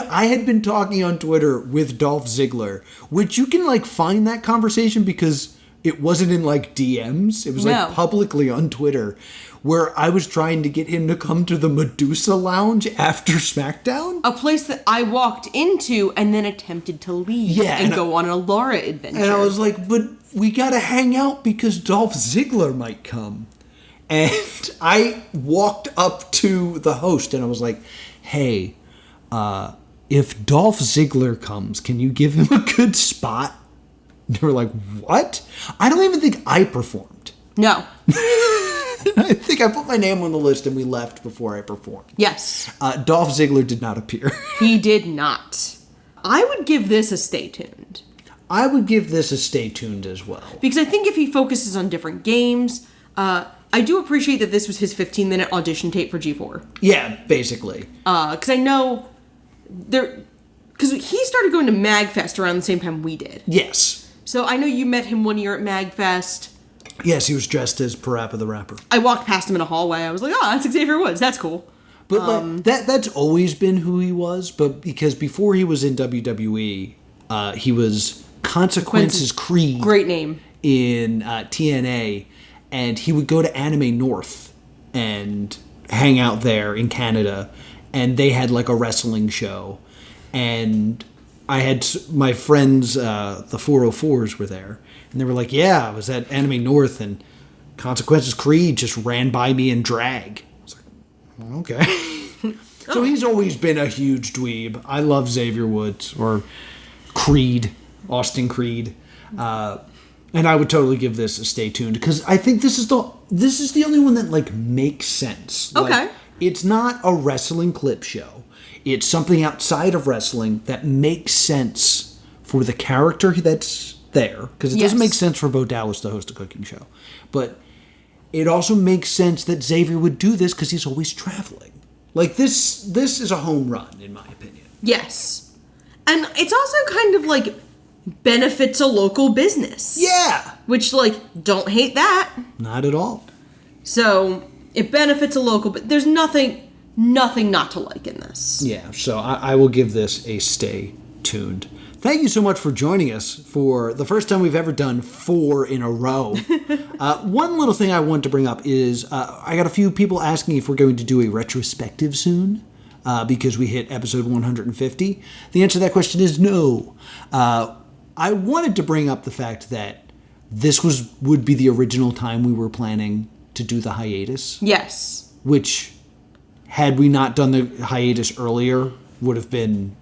I had been talking on Twitter with Dolph Ziggler, which you can like find that conversation because it wasn't in like DMs. It was like publicly on Twitter, where I was trying to get him to come to the Medusa Lounge after SmackDown. A place that I walked into and then attempted to leave and go on a Laura adventure. And I was like, but we gotta hang out because Dolph Ziggler might come. And I walked up to the host and I was like, hey, if Dolph Ziggler comes, can you give him a good spot? And they were like, what? I don't even think I performed. No. I think I put my name on the list and we left before I performed. Yes. Dolph Ziggler did not appear. He did not. I would give this a stay tuned. I would give this a stay tuned as well. Because I think if he focuses on different games, I do appreciate that this was his 15-minute audition tape for G4. Yeah, basically. Because I know because he started going to MagFest around the same time we did. Yes. So I know you met him one year at MagFest. Yes, he was dressed as Parappa the Rapper. I walked past him in a hallway. I was like, oh, that's Xavier Woods. That's cool. But that's always been who he was. But because before he was in WWE, he was Consequences Creed. Great name. In TNA. And he would go to Anime North and hang out there in Canada. And they had like a wrestling show. And I had my friends, the 404s were there. And they were like, yeah, I was at Anime North and Consequences Creed just ran by me in drag. I was like, okay. So he's always been a huge dweeb. I love Xavier Woods or Creed, Austin Creed. And I would totally give this a stay tuned because I think this is the only one that like makes sense. Okay. Like, it's not a wrestling clip show. It's something outside of wrestling that makes sense for the character that's there, because it doesn't make sense for Bo Dallas to host a cooking show, but it also makes sense that Xavier would do this because he's always traveling. Like this is a home run in my opinion. Yes, and it's also kind of like benefits a local business. Yeah, which like don't hate that. Not at all. So it benefits a local, but there's nothing not to like in this. Yeah, so I will give this a stay tuned. Thank you so much for joining us for the first time we've ever done 4 in a row. One little thing I want to bring up is I got a few people asking if we're going to do a retrospective soon because we hit episode 150. The answer to that question is no. I wanted to bring up the fact that this would be the original time we were planning to do the hiatus. Yes. Which, had we not done the hiatus earlier, would have been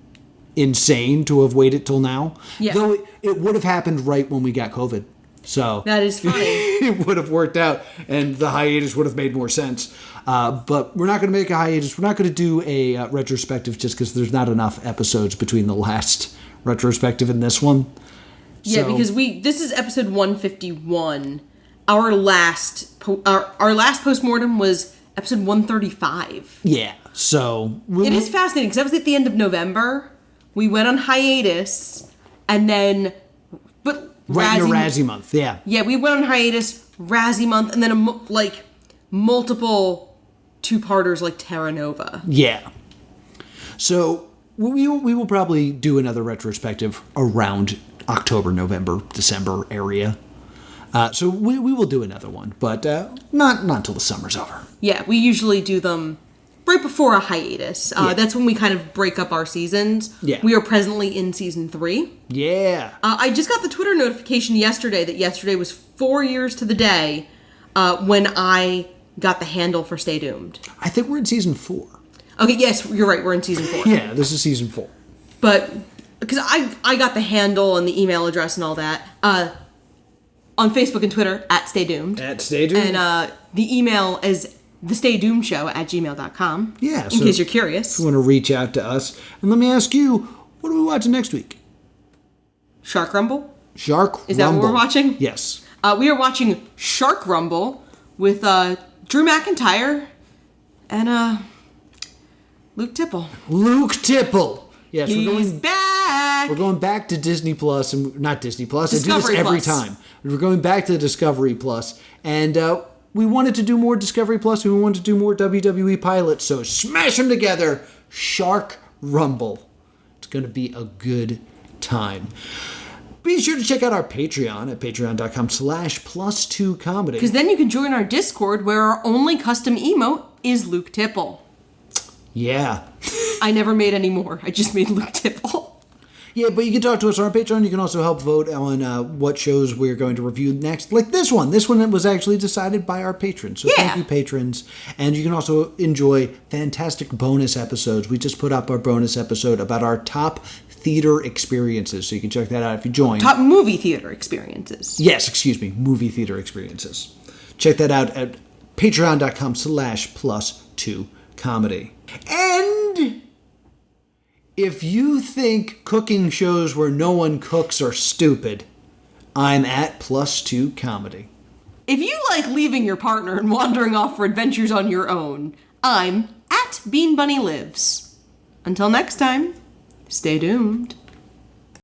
insane to have waited till now. Yeah. Though it would have happened right when we got COVID. So that is funny. It would have worked out and the hiatus would have made more sense. But we're not going to make a hiatus. We're not going to do a retrospective just because there's not enough episodes between the last retrospective and this one. Yeah, because this is episode 151. Our last postmortem was episode 135. Yeah. So it is fascinating because that was at the end of November. We went on hiatus, and then, but Right in a Razzie month, yeah. Yeah, we went on hiatus, Razzie month, and then multiple two-parters like Terra Nova. Yeah. So we will probably do another retrospective around October, November, December area. So we will do another one, but not until the summer's over. Yeah, we usually do them right before a hiatus. That's when we kind of break up our seasons. Yeah. We are presently in season 3. Yeah. I just got the Twitter notification yesterday that yesterday was 4 years to the day when I got the handle for Stay Doomed. I think we're in season 4. Okay, yes, you're right, we're in season 4. Yeah, this is season 4. But, because I got the handle and the email address and all that on Facebook and Twitter, at Stay Doomed. At Stay Doomed. And the email is thestaydoomedshow@gmail.com. Yeah. In case you're curious. If you want to reach out to us. And let me ask you, what are we watching next week? Shark Rumble? Shark Is that Rumble. what we're watching? Yes. We are watching Shark Rumble with Drew McIntyre and Luke Tipple. Luke Tipple. Yes, He's back. We're going back to Disney Plus, and not Disney Plus. I do Discovery this every Plus. time. We're going back to Discovery Plus, and we wanted to do more Discovery Plus. We wanted to do more WWE pilots, so smash them together. Shark Rumble. It's going to be a good time. Be sure to check out our Patreon at patreon.com/plus2comedy. Because then you can join our Discord where our only custom emote is Luke Tipple. Yeah. I never made any more. I just made Luke Tipple. Yeah, but you can talk to us on our Patreon. You can also help vote on what shows we're going to review next. Like this one. This one was actually decided by our patrons. So thank you, patrons. And you can also enjoy fantastic bonus episodes. We just put up our bonus episode about our top theater experiences. So you can check that out if you join. Top movie theater experiences. Yes, excuse me. Movie theater experiences. Check that out at patreon.com/plus2comedy. And if you think cooking shows where no one cooks are stupid, I'm at +2comedy. If you like leaving your partner and wandering off for adventures on your own, I'm at Bean Bunny Lives. Until next time, stay doomed.